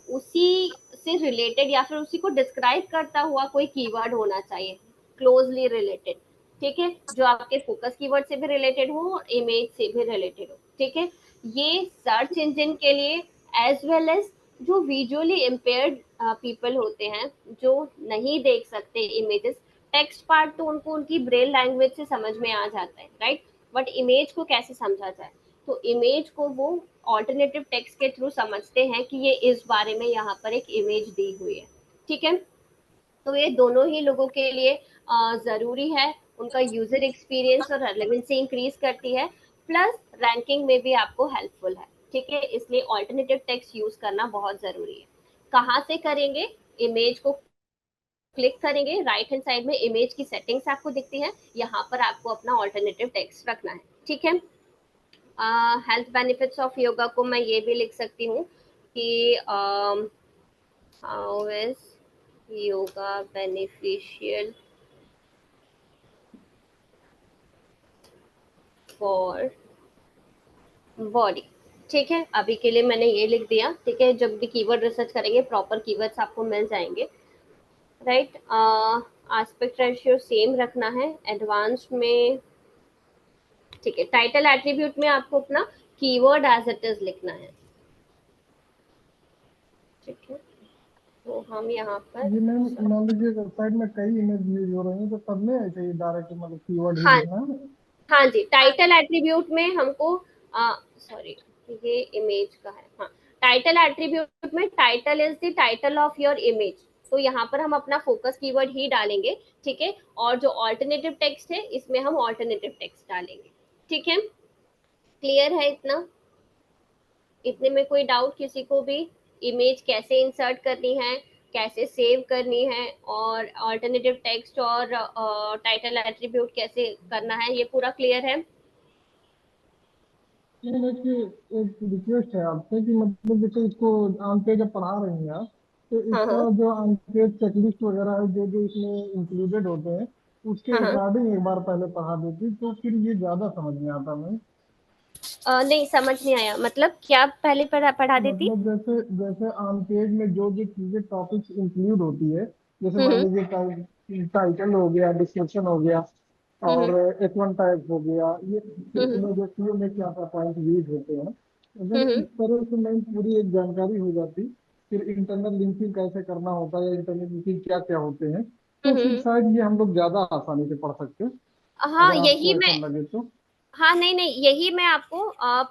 उसी से रिलेटेड या फिर उसी को डिस्क्राइब करता हुआ कोई कीवर्ड होना चाहिए, क्लोजली रिलेटेड। ठीक है, जो आपके फोकस कीवर्ड से भी रिलेटेड हो और इमेज से भी रिलेटेड हो। ठीक है, ये सर्च इंजन के लिए एज वेल एज जो विजुअली इम्पेयर्ड पीपल होते हैं, जो नहीं देख सकते इमेजेस, टेक्स्ट पार्ट तो उनको उनकी ब्रेल लैंग्वेज से समझ में आ जाता है, राइट, बट इमेज को कैसे समझा जाए, तो इमेज को वो ऑल्टरनेटिव टेक्स्ट के थ्रू समझते हैं कि ये इस बारे में यहाँ पर एक इमेज दी हुई है। ठीक है, तो ये दोनों ही लोगों के लिए ज़रूरी है, उनका यूज़र एक्सपीरियंस और रेलेवेंसी इंक्रीज करती है, प्लस रैंकिंग में भी आपको हेल्पफुल है। ठीक है, इसलिए ऑल्टरनेटिव टेक्स्ट यूज़ करना बहुत ज़रूरी है। कहाँ से करेंगे, इमेज को क्लिक करेंगे, राइट हैंड साइड में इमेज की सेटिंग्स आपको दिखती है, यहाँ पर आपको अपना ऑल्टरनेटिव टेक्स्ट रखना है। ठीक है, हेल्थ बेनिफिट्स ऑफ योगा को मैं ये भी लिख सकती हूँ कि how is yoga beneficial for body. ठीक है, अभी के लिए मैंने ये लिख दिया। ठीक है, जब भी कीवर्ड रिसर्च करेंगे प्रॉपर कीवर्ड्स आपको मिल जाएंगे, राइट। एस्पेक्ट रेशियो सेम रखना है एडवांस में। ठीक है, टाइटल एट्रीब्यूट में आपको अपना कीवर्ड एज इट इज लिखना है। ठीक है, तो हम यहाँ पर ये मैम मान लीजिए वेबसाइट में कई इमेज यूज हो रही हैं तो तब में ऐसे ही डायरेक्ट मतलब कीवर्ड ही हाँ, लिखना है। हाँ जी, टाइटल एट्रीब्यूट में हमको सॉरी, ये इमेज का है, हाँ, टाइटल एट्रीब्यूट में title is the title of your image, तो यहाँ पर हम अपना फोकस कीवर्ड ही डालेंगे। ठीक है, और जो ऑल्टरनेटिव टेक्स्ट है इसमें हम ऑल्टरनेटिव टेक्स्ट डालेंगे। ठीक है, क्लियर है इतना, इतने में कोई डाउट किसी को भी, इमेज कैसे इंसर्ट करनी है, कैसे सेव करनी है, और ऑल्टरनेटिव टेक्स्ट और टाइटल एट्रीब्यूट कैसे करना है, ये पूरा क्लियर है। लेकिन एक रिक्वेस्ट है आपसे कि मतलब जैसे इसको आम पे जब पढ़ा रही हैं आप, तो हाँ इसका हाँ जो आम पे चेकलिस्ट वगैरह है जो जो इसमें इंक्लूडेड होते हैं उसके हाँ हाँ, रिगार्डिंग एक बार पहले पढ़ा देती तो फिर ये ज्यादा समझ में आता मैम। नहीं समझ नहीं आया, मतलब क्या पहले पढ़ा देती। मतलब जैसे जैसे आम पेज में जो जो चीजें टॉपिक्स इंक्लूड होती है, जैसे मान हम्म लीजिए टाइटल हो गया, डिस्क्रिप्शन हो गया, और हम्म H1 टैग हो गया, ये हम्म इसमें जो सीओ में क्या क्या पॉइंट यूज होते हैं, अगर हम्म इस तरह से मैम पूरी एक जानकारी हो जाती, फिर इंटरनल लिंकिंग कैसे करना होता है या इंटरनल लिंकिंग क्या क्या होते हैं, तो फिर हम्म, शायद ये हम लोग ज्यादा आसानी से पढ़ सकते, हाँ अगर यही आपको ऐसा मैं, लगे तो। हाँ नहीं नहीं, यही मैं आपको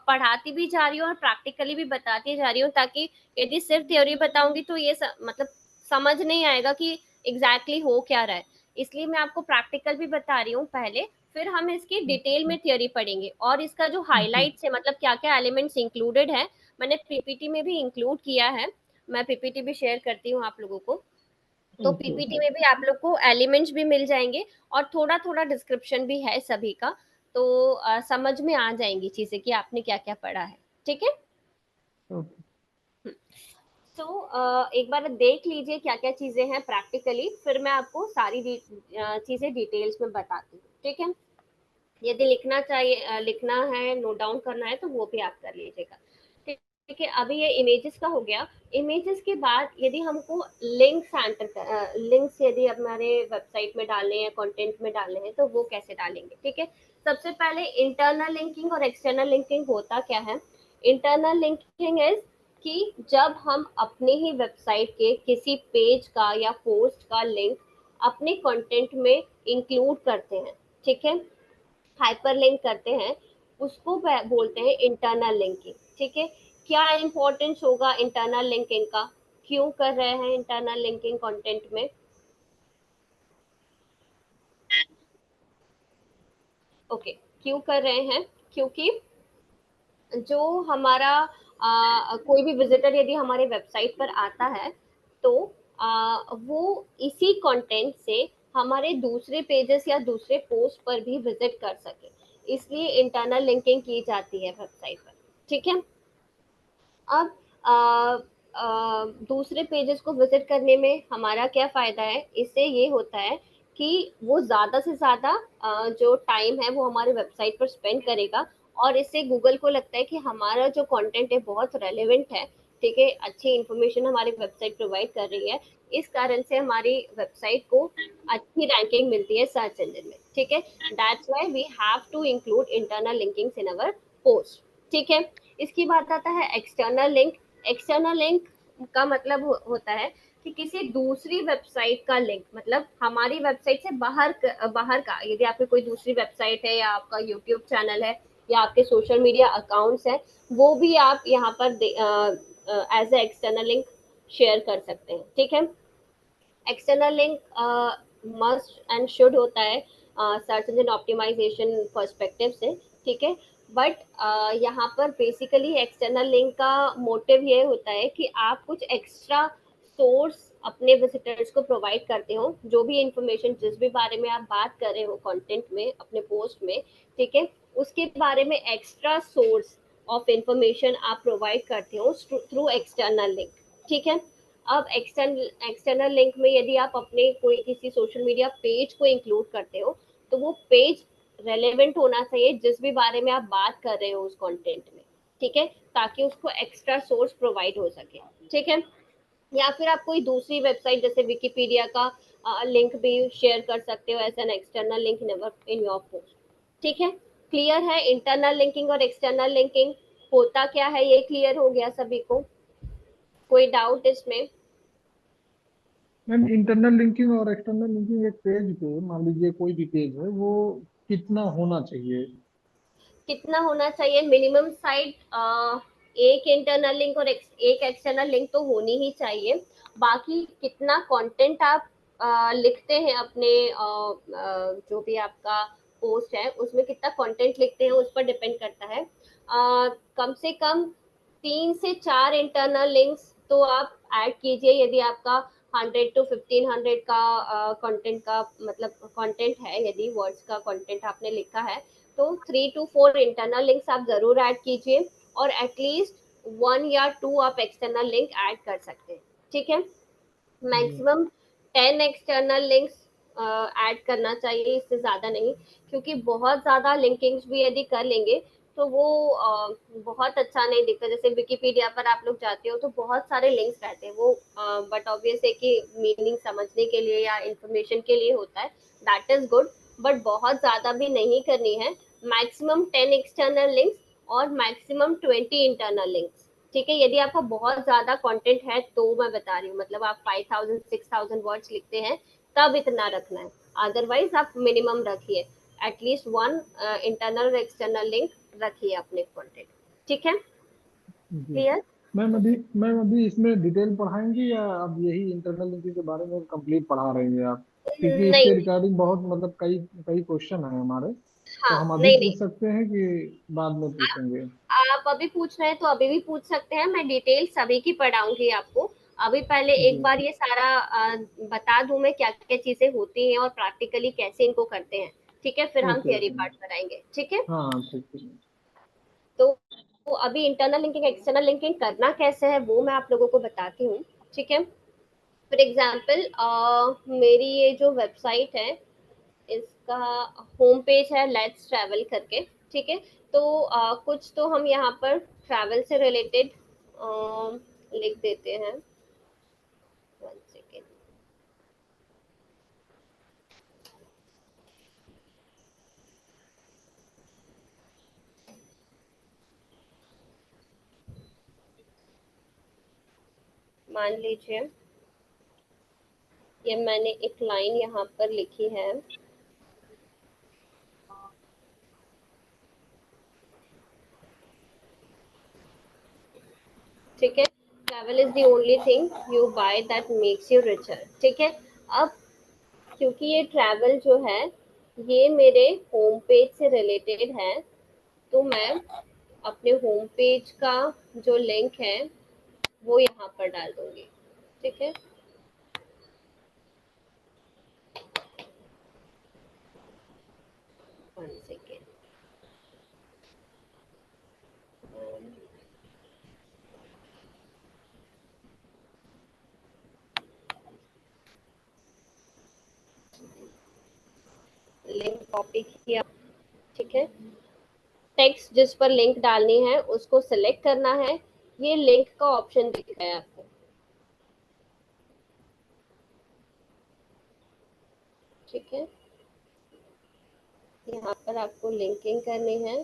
पढ़ाती भी जा रही हूँ और प्रैक्टिकली भी बताती जा रही हूँ, ताकि यदि सिर्फ थ्योरी बताऊंगी तो ये मतलब समझ नहीं आएगा कि एग्जैक्टली exactly हो क्या रहा है, इसलिए मैं आपको प्रैक्टिकल भी बता रही हूँ पहले, फिर हम इसकी डिटेल में थ्योरी पढ़ेंगे, और इसका जो जी। हाईलाइट्स है, मतलब क्या क्या एलिमेंट्स इंक्लूडेड है, मैंने पीपीटी में भी इंक्लूड किया है, मैं पीपीटी भी शेयर करती हूँ आप लोगों को, तो ओके पीपीटी ओके। में भी आप लोग को एलिमेंट्स भी मिल जाएंगे, और थोड़ा थोड़ा डिस्क्रिप्शन भी है सभी का, तो समझ में आ जाएंगी चीजें कि आपने क्या क्या पढ़ा है। ठीक है, ओके। तो एक बार देख लीजिए क्या क्या चीजें हैं प्रैक्टिकली, फिर मैं आपको सारी चीजें डिटेल्स में बताती हूँ। ठीक है, यदि लिखना चाहिए लिखना है, नोट डाउन करना है, तो वो भी आप कर लीजिएगा। ठीक है, अभी ये इमेजेस का हो गया। इमेजेस के बाद यदि हमको लिंक्स यदि हमारे वेबसाइट में डालने हैं, कंटेंट में डालने हैं, तो वो कैसे डालेंगे। ठीक है, सबसे पहले इंटरनल लिंकिंग और एक्सटर्नल लिंकिंग होता क्या है। इंटरनल लिंकिंग इज कि जब हम अपने ही वेबसाइट के किसी पेज का या पोस्ट का लिंक अपने कंटेंट में इंक्लूड करते हैं, ठीक है, हाइपरलिंक करते हैं, उसको बोलते हैं इंटरनल लिंकिंग, ठीक है। क्या इंपॉर्टेंस होगा इंटरनल लिंकिंग का, क्यों कर रहे हैं इंटरनल लिंकिंग कंटेंट में? ओके, क्यों कर रहे हैं? क्योंकि जो हमारा कोई भी विजिटर यदि हमारे वेबसाइट पर आता है तो वो इसी कंटेंट से हमारे दूसरे पेजेस या दूसरे पोस्ट पर भी विजिट कर सके, इसलिए इंटरनल लिंकिंग की जाती है वेबसाइट पर, ठीक है। अब दूसरे पेजेस को विजिट करने में हमारा क्या फायदा है, इससे ये होता है कि वो ज्यादा से ज्यादा जो टाइम है वो हमारे वेबसाइट पर स्पेंड करेगा, और इससे गूगल को लगता है कि हमारा जो कंटेंट है बहुत रेलेवेंट है, ठीक है, अच्छी इंफॉर्मेशन हमारी वेबसाइट प्रोवाइड कर रही है, इस कारण से हमारी वेबसाइट को अच्छी रैंकिंग मिलती है सर्च इंजन में, ठीक है। That's why we have to include internal linkings in our post, ठीक है। इसकी बात आता है एक्सटर्नल लिंक। एक्सटर्नल लिंक का मतलब होता है कि किसी दूसरी वेबसाइट का लिंक, मतलब हमारी वेबसाइट से बाहर का, यदि आपकी कोई दूसरी वेबसाइट है या आपका यूट्यूब चैनल है या आपके सोशल मीडिया अकाउंट्स हैं, वो भी आप यहाँ पर as a external link share कर सकते हैं, ठीक है। External link must and should होता है सर्च इंजन ऑप्टिमाइजेशन पर्सपेक्टिव से, ठीक है। बट यहाँ पर बेसिकली एक्सटर्नल लिंक का मोटिव ये होता है कि आप कुछ एक्स्ट्रा सोर्स अपने विजिटर्स को प्रोवाइड करते हो, जो भी इंफॉर्मेशन जिस भी बारे में आप बात कर रहे हो कंटेंट में अपने पोस्ट में, ठीक है, उसके बारे में एक्स्ट्रा सोर्स ऑफ इंफॉर्मेशन आप प्रोवाइड करते हो थ्रू एक्सटर्नल लिंक, ठीक है। अब एक्सटर्नल लिंक में यदि आप अपने कोई किसी सोशल मीडिया पेज को इंक्लूड करते हो तो वो पेज रेलेवेंट होना चाहिए जिस भी बारे में आप बात कर रहे हो उस कंटेंट में, ठीक है, ताकि उसको एक्स्ट्रा सोर्स प्रोवाइड हो सके, ठीक है। या फिर आप कोई दूसरी वेबसाइट जैसे विकिपीडिया का लिंक भी शेयर कर सकते हो as an external link in your post, ठीक है। क्लियर है इंटरनल लिंकिंग और एक्सटर्नल लिंकिंग होता क्या है, ये क्लियर हो गया सभी को? कोई डाउट इसमें? मैम इंटरनल लिंकिंग और एक्सटर्नल लिंकिंग एक पेज पे, मान लीजिए कोई भी पेज है, वो कितना होना चाहिए? कितना होना चाहिए? मिनिमम साइट एक इंटरनल लिंक और एक एक्सटर्नल लिंक तो होनी ही चाहिए। बाकी कितना कंटेंट आप लिखते हैं अपने जो भी आपका पोस्ट है उसमें कितना कंटेंट लिखते हैं उस पर डिपेंड करता है। कम से कम 3 से 4 इंटरनल लिंक्स तो आप ऐड कीजिए यदि आपका 100 to 1500 का कंटेंट का मतलब कंटेंट है, यदि वर्ड्स का कंटेंट आपने लिखा है तो 3 to 4 इंटरनल लिंक्स आप जरूर ऐड कीजिए, और एटलीस्ट 1 या 2 आप एक्सटर्नल लिंक ऐड कर सकते हैं, ठीक है। जी। मैक्सिमम 10 एक्सटर्नल लिंक्स ऐड करना चाहिए, इससे ज़्यादा नहीं, क्योंकि बहुत ज़्यादा लिंकिंग्स भी यदि कर लेंगे तो वो बहुत अच्छा नहीं दिखता। जैसे विकिपीडिया पर आप लोग जाते हो तो बहुत सारे लिंक्स रहते हैं, वो बट ऑब्वियस है कि मीनिंग समझने के लिए या इंफॉर्मेशन के लिए होता है, दैट इज गुड, बट बहुत ज़्यादा भी नहीं करनी है। मैक्सिमम 10 एक्सटर्नल लिंक्स और मैक्सिमम 20 इंटरनल लिंक्स, ठीक है। यदि आपका बहुत ज्यादा कंटेंट है तो मैं बता रही हूँ, मतलब आप 5000 6000 वर्ड्स लिखते हैं तब इतना रखना है, अदरवाइज आप मिनिमम रखिए, एटलीस्ट 1 इंटरनल और एक्सटर्नल लिंक रखिए अपने कंटेंट, ठीक है। जी। क्लियर? मैम अभी इसमें डिटेल पढ़ाएंगी या अब यही इंटरनल लिंकिंग के बारे में कंप्लीट पढ़ा रही हैं आप? क्योंकि नहीं, इसके रिगार्डिंग बहुत मतलब कई कई क्वेश्चन है हमारे, तो हाँ, हम अभी नहीं नहीं, पूछ सकते हैं कि बाद में पूछेंगे? आप अभी पूछ रहे हैं तो अभी भी पूछ सकते हैं, मैं डिटेल सभी की पढ़ाऊंगी आपको। अभी पहले एक जी। बार ये सारा बता दूं मैं क्या क्या चीजें होती हैं और प्रैक्टिकली कैसे इनको करते हैं, ठीक है, फिर हम ओके थियरी ओके। पार्ट कराएंगे, ठीक है। हाँ ठीक है। तो अभी इंटरनल लिंकिंग एक्सटर्नल लिंकिंग करना कैसे है वो मैं आप लोगों को बताती हूँ, ठीक है। फॉर एग्जाम्पल मेरी ये जो वेबसाइट है इसका होम पेज है लेट्स ट्रैवल करके, ठीक है। तो कुछ तो हम यहाँ पर ट्रैवल से रिलेटेड लिख देते हैं, 1 सेकेंड। मान लीजिए ये मैंने एक लाइन यहाँ पर लिखी है, ठीक है। Travel is the only thing you buy that makes you richer, ठीक है। अब क्योंकि ये ट्रैवल जो है ये मेरे होम पेज से रिलेटेड है, तो मैं अपने होम पेज का जो लिंक है वो यहाँ पर डाल दूंगी, ठीक है। वन सेकेंड, लिंक कॉपी किया, ठीक है। टेक्स्ट जिस पर लिंक डालनी है उसको सिलेक्ट करना है, ये लिंक का ऑप्शन दिख रहा है आपको, ठीक है। यहाँ पर आपको लिंकिंग करनी है,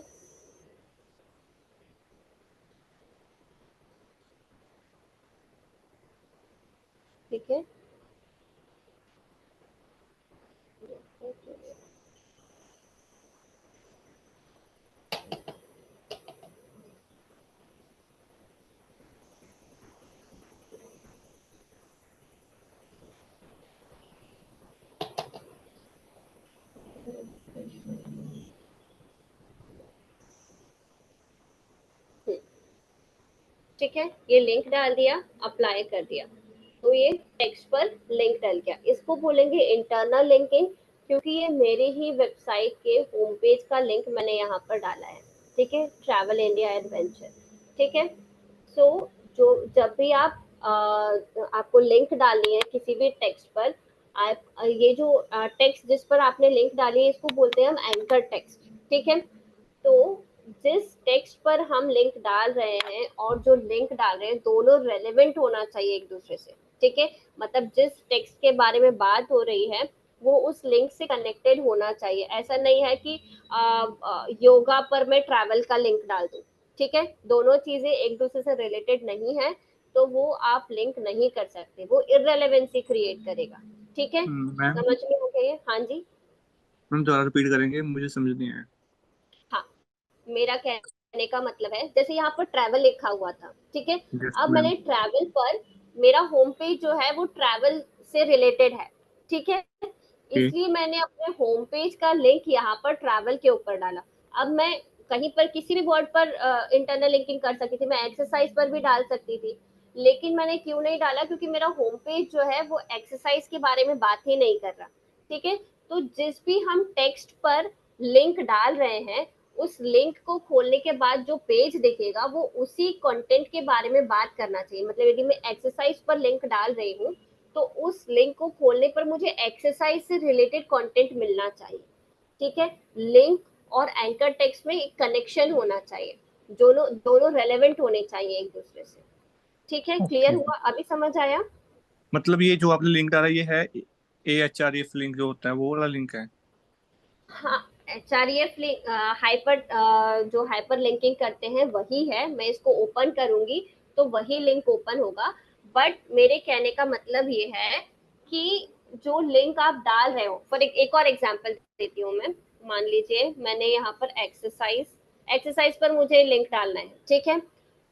ठीक है। ठीक है, ये लिंक डाल दिया, अप्लाई कर दिया, तो ये टेक्स्ट पर लिंक डल गया। इसको बोलेंगे इंटरनल लिंकिंग, क्योंकि ये मेरे ही वेबसाइट के होम पेज का लिंक मैंने यहाँ पर डाला है, ठीक है, ट्रैवल इंडिया एडवेंचर, ठीक है। सो जो जब भी आप आपको लिंक डालनी है किसी भी टेक्स्ट पर, आप ये जो टेक्स्ट जिस पर आपने लिंक डाली है इसको बोलते हैं हम एंकर टेक्स्ट, ठीक है। तो जिस टेक्स्ट पर हम लिंक डाल रहे हैं और जो लिंक डाल रहे हैं दोनों रेलेवेंट होना चाहिए एक दूसरे से, ठीक है। मतलब जिस टेक्स्ट के बारे में बात हो रही है वो उस लिंक से कनेक्टेड होना चाहिए। ऐसा नहीं है कि योगा पर मैं ट्रैवल का लिंक डाल दूं, ठीक है। दोनों चीजें एक दूसरे से रिलेटेड नहीं है तो वो आप लिंक नहीं कर सकते, वो इररेलेवेंसी क्रिएट करेगा, ठीक है। मैम समझ में हो गया ये? हाँ जी। मैम दोबारा रिपीट करेंगे, मुझे समझ नहीं आया। हाँ, मेरा कहने का मतलब है जैसे यहाँ पर ट्रैवल लिखा हुआ था, ठीक है। यस अब मैम। मैंने ट्रैवल पर, मेरा होम पेज जो है वो ट्रैवल से रिलेटेड है, ठीक है। ओके। इसलिए मैंने अपने होम पेज का लिंक यहाँ पर ट्रैवल के ऊपर डाला। अब मैं कहीं पर किसी भी वर्ड पर इंटरनल लिंकिंग कर सकती थी, मैं एक्सरसाइज पर भी डाल सकती थी, लेकिन मैंने क्यों नहीं डाला, क्योंकि मेरा होम पेज जो है वो एक्सरसाइज के बारे में बात ही नहीं कर रहा, ठीक है। तो जिस भी हम टेक्स्ट पर लिंक डाल रहे हैं उस लिंक को खोलने के बाद जो पेज दिखेगा वो उसी कंटेंट के बारे में बात करना चाहिए। मतलब यदि मैं एक्सरसाइज पर लिंक डाल रही हूँ तो उस लिंक को खोलने पर मुझे एक्सरसाइज से रिलेटेड कंटेंट मिलना चाहिए, ठीक है। लिंक और एंकर टेक्स्ट में एक कनेक्शन होना चाहिए, दोनों दोनों रेलेवेंट होने चाहिए एक दूसरे से, ठीक है। Clear okay. हुआ? अभी समझ आया? मतलब ये जो आपने लिंक डाला ये है AHREF लिंक जो होता है वो वाला लिंक है? हाँ, HREF हाइपर जो हाइपर लिंकिंग करते हैं वही है। मैं इसको ओपन करूंगी तो वही लिंक ओपन होगा, बट मेरे कहने का मतलब ये है कि जो लिंक आप डाल रहे हो, फॉर एक और एग्जांपल देती हूँ मैं। मान लीजिए मैंने यहाँ पर एक्सरसाइज एक्सरसाइज पर मुझे लिंक डालना है, ठीक है,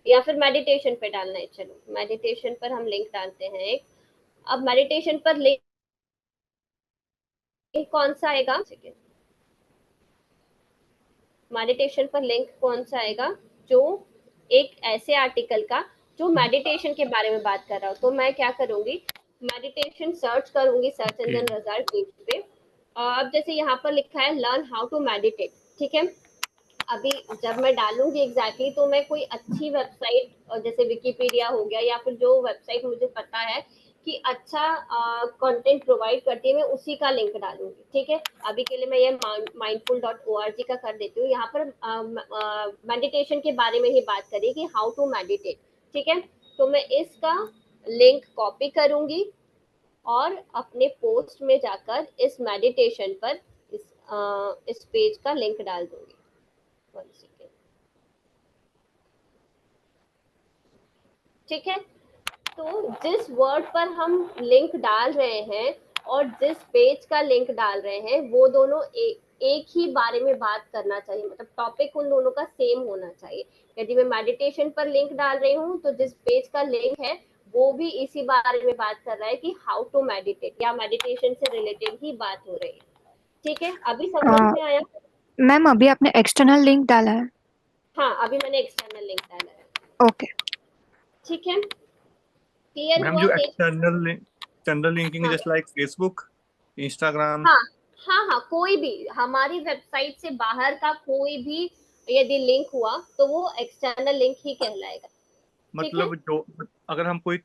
या फिर मेडिटेशन पे डालना है। चलो मेडिटेशन पर हम लिंक डालते हैं एक। अब मेडिटेशन पर लिंक कौन सा आएगा, मेडिटेशन पर लिंक कौन सा आएगा, जो एक ऐसे आर्टिकल का जो मेडिटेशन के बारे में बात कर रहा हो। तो मैं क्या करूंगी, मेडिटेशन सर्च करूंगी search okay. Engine result page पे। अब जैसे यहाँ पर लिखा है लर्न हाउ टू मेडिटेट, ठीक है। अभी जब मैं डालूंगी एग्जैक्टली तो मैं कोई अच्छी वेबसाइट जैसे विकिपीडिया हो गया या फिर जो वेबसाइट मुझे पता है कि अच्छा कंटेंट प्रोवाइड करती है मैं उसी का लिंक डालूंगी, ठीक है। अभी के लिए मैं ये mindful.org का कर देती हूँ। यहाँ पर मेडिटेशन के बारे में ही बात करें कि हाउ टू मेडिटेट, ठीक है। तो मैं इसका लिंक कॉपी करूंगी और अपने पोस्ट में जाकर इस मेडिटेशन पर इस पेज का लिंक डाल दूंगी। One second. ठीक है। तो जिस वर्ड पर हम लिंक डाल रहे हैं और जिस पेज का लिंक डाल रहे हैं वो दोनों एक ही बारे में बात करना चाहिए, मतलब टॉपिक उन दोनों का सेम होना चाहिए। यदि मैं मेडिटेशन पर लिंक डाल रही हूँ तो जिस पेज का लिंक है वो भी इसी बारे में बात कर रहा है कि हाउ टू मेडिटेट, या मेडिटेशन से रिलेटेड ही बात हो रही है। ठीक है, अभी समझ में आया? मैम अभी आपने एक्सटर्नल लिंक डाला है। हाँ, अभी मैंने एक्सटर्नल लिंक डाला है। ओके। ठीक है, क्लियर मैम हुआ? जो एक्सटर्नल लिंकिंग हाँ जस्ट लाइक फेसबुक, इंस्टाग्राम। हाँ हाँ हाँ, कोई भी हमारी वेबसाइट से बाहर का कोई भी यदि लिंक हुआ तो वो एक्सटर्नल लिंक ही कहलाएगा। ठीक है, मतलब जो अगर हम कोई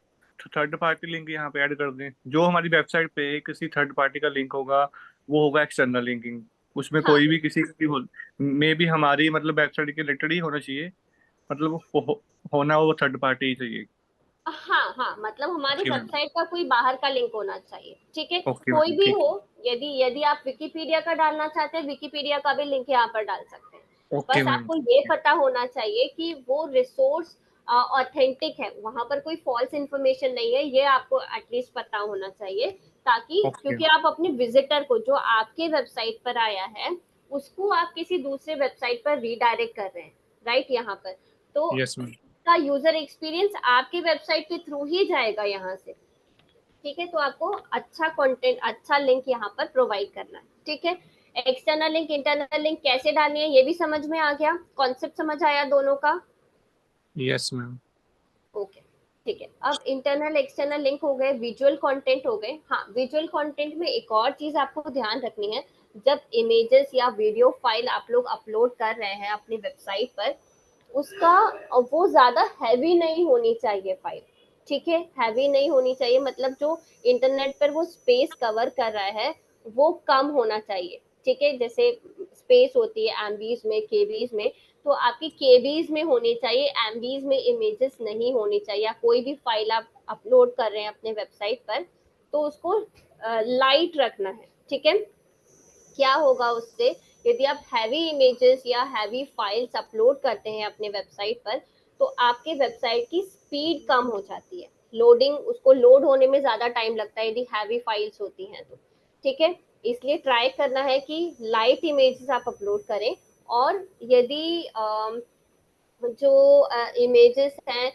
थर्ड पार्टी लिंक यहाँ पे ऐड कर दें, जो हमारी वेबसाइट पे किसी थर्ड पार्टी का लिंक होगा वो होगा एक्सटर्नल लिंकिंग। उसमें हाँ कोई भी किसी की हो, मे भी हमारी मतलब वेबसाइट के रिलेटेड ही होना चाहिए, मतलब होना वो थर्ड पार्टी ही चाहिए। हाँ हाँ, मतलब हमारी ओके मैम। वेबसाइट का कोई बाहर का लिंक होना चाहिए। ठीक है, ओके कोई मैम, भी ठीक हो। यदि यदि आप विकिपीडिया का डालना चाहते हैं, विकिपीडिया का भी लिंक यहाँ पर डाल सकते हैं। है। ओके बस मैम। आपको ये पता होना चाहिए कि वो रिसोर्स ऑथेंटिक है, वहां पर कोई फॉल्स इंफॉर्मेशन नहीं है, ये आपको एटलीस्ट पता होना चाहिए। ताकि ओके। क्योंकि आप अपने विजिटर को जो आपके वेबसाइट पर आया है उसको आप किसी दूसरे वेबसाइट पर रीडायरेक्ट कर रहे हैं, राइट? यहाँ पर तो यस मैम। का यूजर एक्सपीरियंस आपकी वेबसाइट के थ्रू ही जाएगा यहाँ से। ठीक है, तो आपको अच्छा कंटेंट, अच्छा लिंक यहाँ पर प्रोवाइड करना है। ठीक है, एक्सटर्नल लिंक इंटरनल लिंक कैसे डालनी है ये भी समझ में आ गया, कॉन्सेप्ट समझ आया दोनों का? Yes ma'am. ओके, ठीक है। अब इंटरनल एक्सटर्नल लिंक हो गए, विजुअल कंटेंट हो गए। हाँ, विजुअल कंटेंट में एक और चीज आपको ध्यान रखनी है, जब इमेजेस या वीडियो फाइल आप लोग अपलोड कर रहे हैं अपनी वेबसाइट पर, उसका वो ज्यादा हैवी नहीं होनी चाहिए फाइल। ठीक है, हैवी नहीं होनी चाहिए, मतलब जो इंटरनेट पर वो स्पेस कवर कर रहा है वो कम होना चाहिए। ठीक है, जैसे स्पेस होती है एमबीज में, केबीज में, तो आपकी केबीज में होनी चाहिए, एमबीज में इमेजेस नहीं होनी चाहिए। या कोई भी फाइल आप अपलोड कर रहे हैं अपने वेबसाइट पर तो उसको लाइट रखना है। ठीक है, क्या होगा उससे, यदि आप हैवी इमेजेस या हैवी फाइल्स अपलोड करते हैं अपने वेबसाइट पर तो आपके वेबसाइट की स्पीड कम हो जाती है, लोडिंग, उसको लोड होने में ज्यादा टाइम लगता है यदि हैवी फाइल्स होती हैं तो। ठीक है, इसलिए ट्राई करना है कि लाइट इमेजेस आप अपलोड करें। और यदि जो इमेजेस हैं,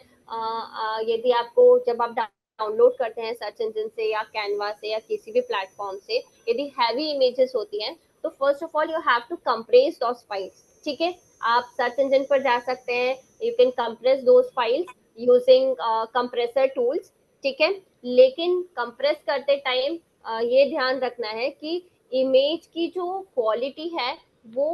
यदि आपको जब आप डाउनलोड करते हैं सर्च इंजन से या कैनवा से या किसी भी प्लेटफॉर्म से, यदि हैवी इमेजेस होती हैं तो first of all you have to compress those files. ठीक है, आप सर्च इंजन पर जा सकते हैं, you can compress those files using compressor tools. ठीक है, लेकिन कंप्रेस करते टाइम ये ध्यान रखना है कि इमेज की जो क्वालिटी है वो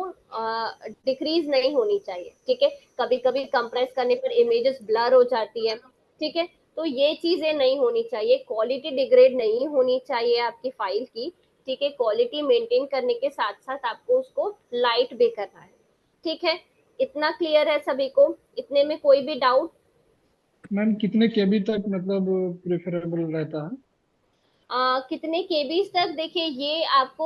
डिक्रीज नहीं होनी चाहिए। ठीक है, कभी कभी कंप्रेस करने पर इमेजेस ब्लर हो जाती है। ठीक है, तो ये चीजें नहीं होनी चाहिए, क्वालिटी डिग्रेड नहीं होनी चाहिए आपकी फाइल की। ठीक है, क्वालिटी मेंटेन करने के साथ साथ आपको उसको लाइट भी करना है। ठीक है, इतना क्लियर है सभी को? इतने में कोई भी डाउट? मैम कितने केबी तक मतलब प्रेफरेबल रहता है? कितने केबीज तक, देखिए ये आपको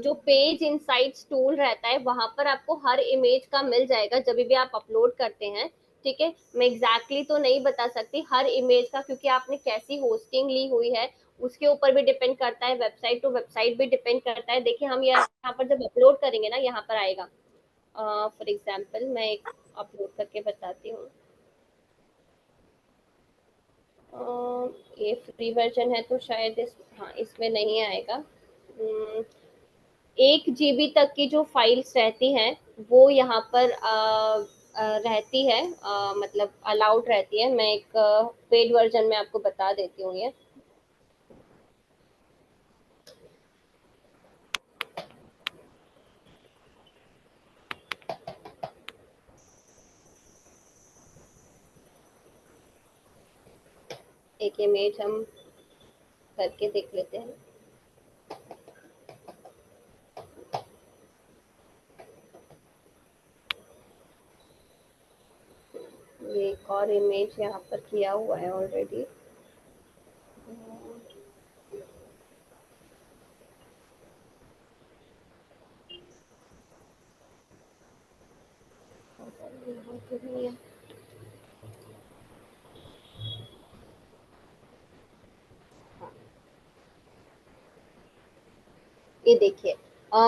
जो पेज इनसाइट्स टूल रहता है वहां पर आपको हर इमेज का मिल जाएगा जब भी आप अपलोड करते हैं। ठीक है, मैं एग्जैक्टली तो नहीं बता सकती हर इमेज का, क्योंकि आपने कैसी होस्टिंग ली हुई है उसके ऊपर भी डिपेंड करता है, वेबसाइट टू वेबसाइट भी डिपेंड करता है। देखिए हम यहाँ पर जब अपलोड करेंगे ना, यहाँ पर आएगा फॉर एग्जाम्पल, मैं एक अपलोड करके बताती हूँ। ये फ्री वर्जन है तो शायद हाँ इसमें नहीं आएगा। 1 GB तक की जो फाइल्स रहती हैं वो यहाँ पर रहती है, मतलब अलाउड रहती है। मैं एक पेड वर्जन में आपको बता देती हूँ ये। एक इमेज हम करके देख लेते हैं। ये एक और इमेज यहाँ पर किया हुआ है ऑलरेडी। ये देखिए,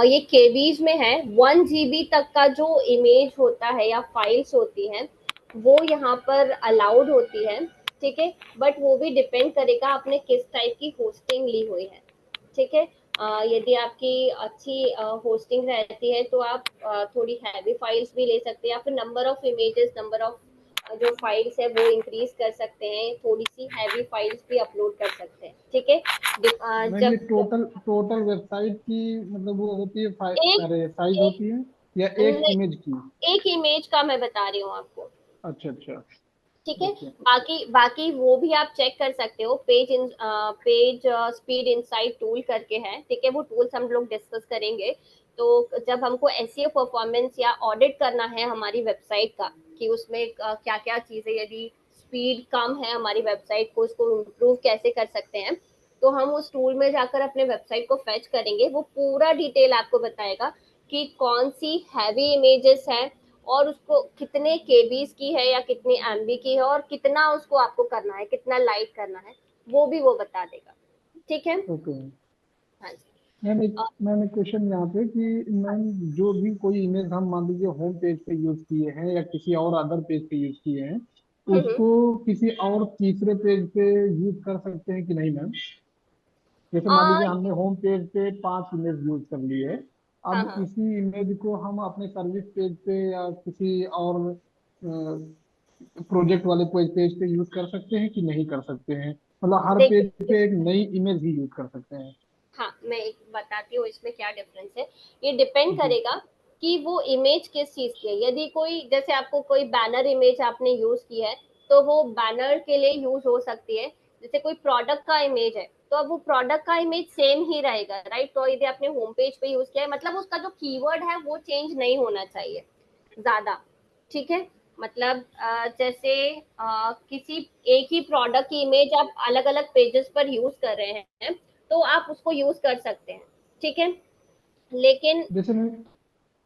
ये केबीज में है। 1 GB तक का जो इमेज होता है या फाइल्स होती हैं वो यहाँ पर अलाउड होती है, ठीक है। बट वो भी डिपेंड करेगा आपने किस टाइप की होस्टिंग ली हुई है, ठीक है। यदि आपकी अच्छी होस्टिंग रहती है तो आप थोड़ी हैवी फाइल्स भी ले सकते हैं, या फिर number of images, number of जो फाइल्स है वो इंक्रीज कर सकते हैं, थोड़ी सी हैवी फाइल्स भी अपलोड कर सकते हैं, ठीक है। मैम ये जब टोटल टोटल वेबसाइट की मतलब वो होती है एक अरे साइज एक होती है या एक नहीं, इमेज की? एक इमेज का मैं बता रही हूँ आपको, अच्छा अच्छा। ठीक है। ओके। बाकी बाकी वो भी आप चेक कर सकते हो, पेज स्पीड इनसाइट टूल करके है, ठीक है। वो टूल्स हम लोग डिस्कस करेंगे। तो जब हमको एसईओ परफॉर्मेंस या ऑडिट करना है हमारी वेबसाइट का कि उसमें क्या क्या चीजें, यदि स्पीड कम है हमारी वेबसाइट को, उसको इम्प्रूव कैसे कर सकते हैं, तो हम उस टूल में जाकर अपने वेबसाइट को फेच करेंगे। वो पूरा डिटेल आपको बताएगा कि कौन सी हैवी इमेजेस है और उसको कितने केबीज की है या कितनी एमबी की है और कितना उसको आपको करना है, कितना लाइट करना है, वो भी वो बता देगा, ठीक है। ओके। हाँ जी। मैम एक क्वेश्चन यहाँ पे कि मैम जो भी कोई इमेज हम मान लीजिए होम पेज पे यूज किए हैं या किसी और अदर पेज पे यूज किए हैं, हम्म। उसको किसी और तीसरे पेज पे यूज कर सकते हैं कि नहीं मैम? जैसे मान लीजिए हमने होम पेज पे 5 इमेज यूज कर ली है, हाँ अब हाँ, इसी इमेज को हम अपने सर्विस पेज पे या किसी और प्रोजेक्ट वाले कोई पेज पे यूज कर सकते हैं कि नहीं कर सकते हैं? मतलब हर पेज देखिए, पे एक नई इमेज ही यूज कर सकते हैं? हाँ मैं एक बताती हूँ इसमें क्या डिफरेंस है। ये डिपेंड जी। करेगा कि वो इमेज किस चीज की है। यदि कोई, जैसे आपको कोई बैनर इमेज आपने यूज की है तो वो बैनर के लिए यूज हो सकती है। जैसे कोई प्रोडक्ट का इमेज है तो अब वो प्रोडक्ट का इमेज सेम ही रहेगा, राइट। तो यदि आपने होम पेज पे यूज किया है, मतलब उसका जो कीवर्ड है वो चेंज नहीं होना चाहिए ज्यादा, ठीक है। मतलब जैसे किसी एक ही प्रोडक्ट की इमेज आप अलग अलग पेजेस पर यूज कर रहे हैं तो आप उसको यूज कर सकते हैं, ठीक है। लेकिन जैसे मैं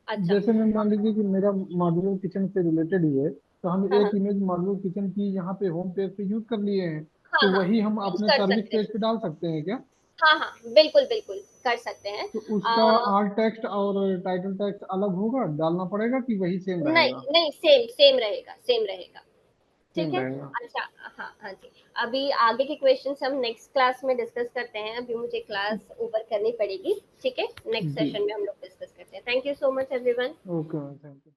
अच्छा, जैसे मैं मान लीजिए कि मेरा मॉड्यूलर किचन से रिलेटेड ही है, तो हम हाँ हाँ एक इमेज मॉड्यूलर किचन की यहाँ पे होम पेज पे यूज कर लिए हैं, हाँ तो हाँ, वही हम यूज अपने कर सर्विस सकते हैं। पेज पे डाल सकते हैं क्या? हाँ हाँ, बिल्कुल बिल्कुल कर सकते हैं। तो उसका आर्ट टेक्स्ट और टाइटल टेक्स्ट अलग होगा, डालना पड़ेगा कि वही सेम रहेगा? नहीं नहीं, सेम सेम रहेगा, सेम रहेगा, ठीक सेम है। रहेगा। अच्छा, हाँ हाँ जी। अभी आगे के क्वेश्चंस हम नेक्स्ट क्लास में डिस्कस करते हैं, अभी मुझे क्लास ओवर करनी पड़ेगी, ठीक है। नेक्स्ट जी। सेशन में हम लोग डिस्कस करते हैं। Thank you so much everyone. Okay ma'am, thank you.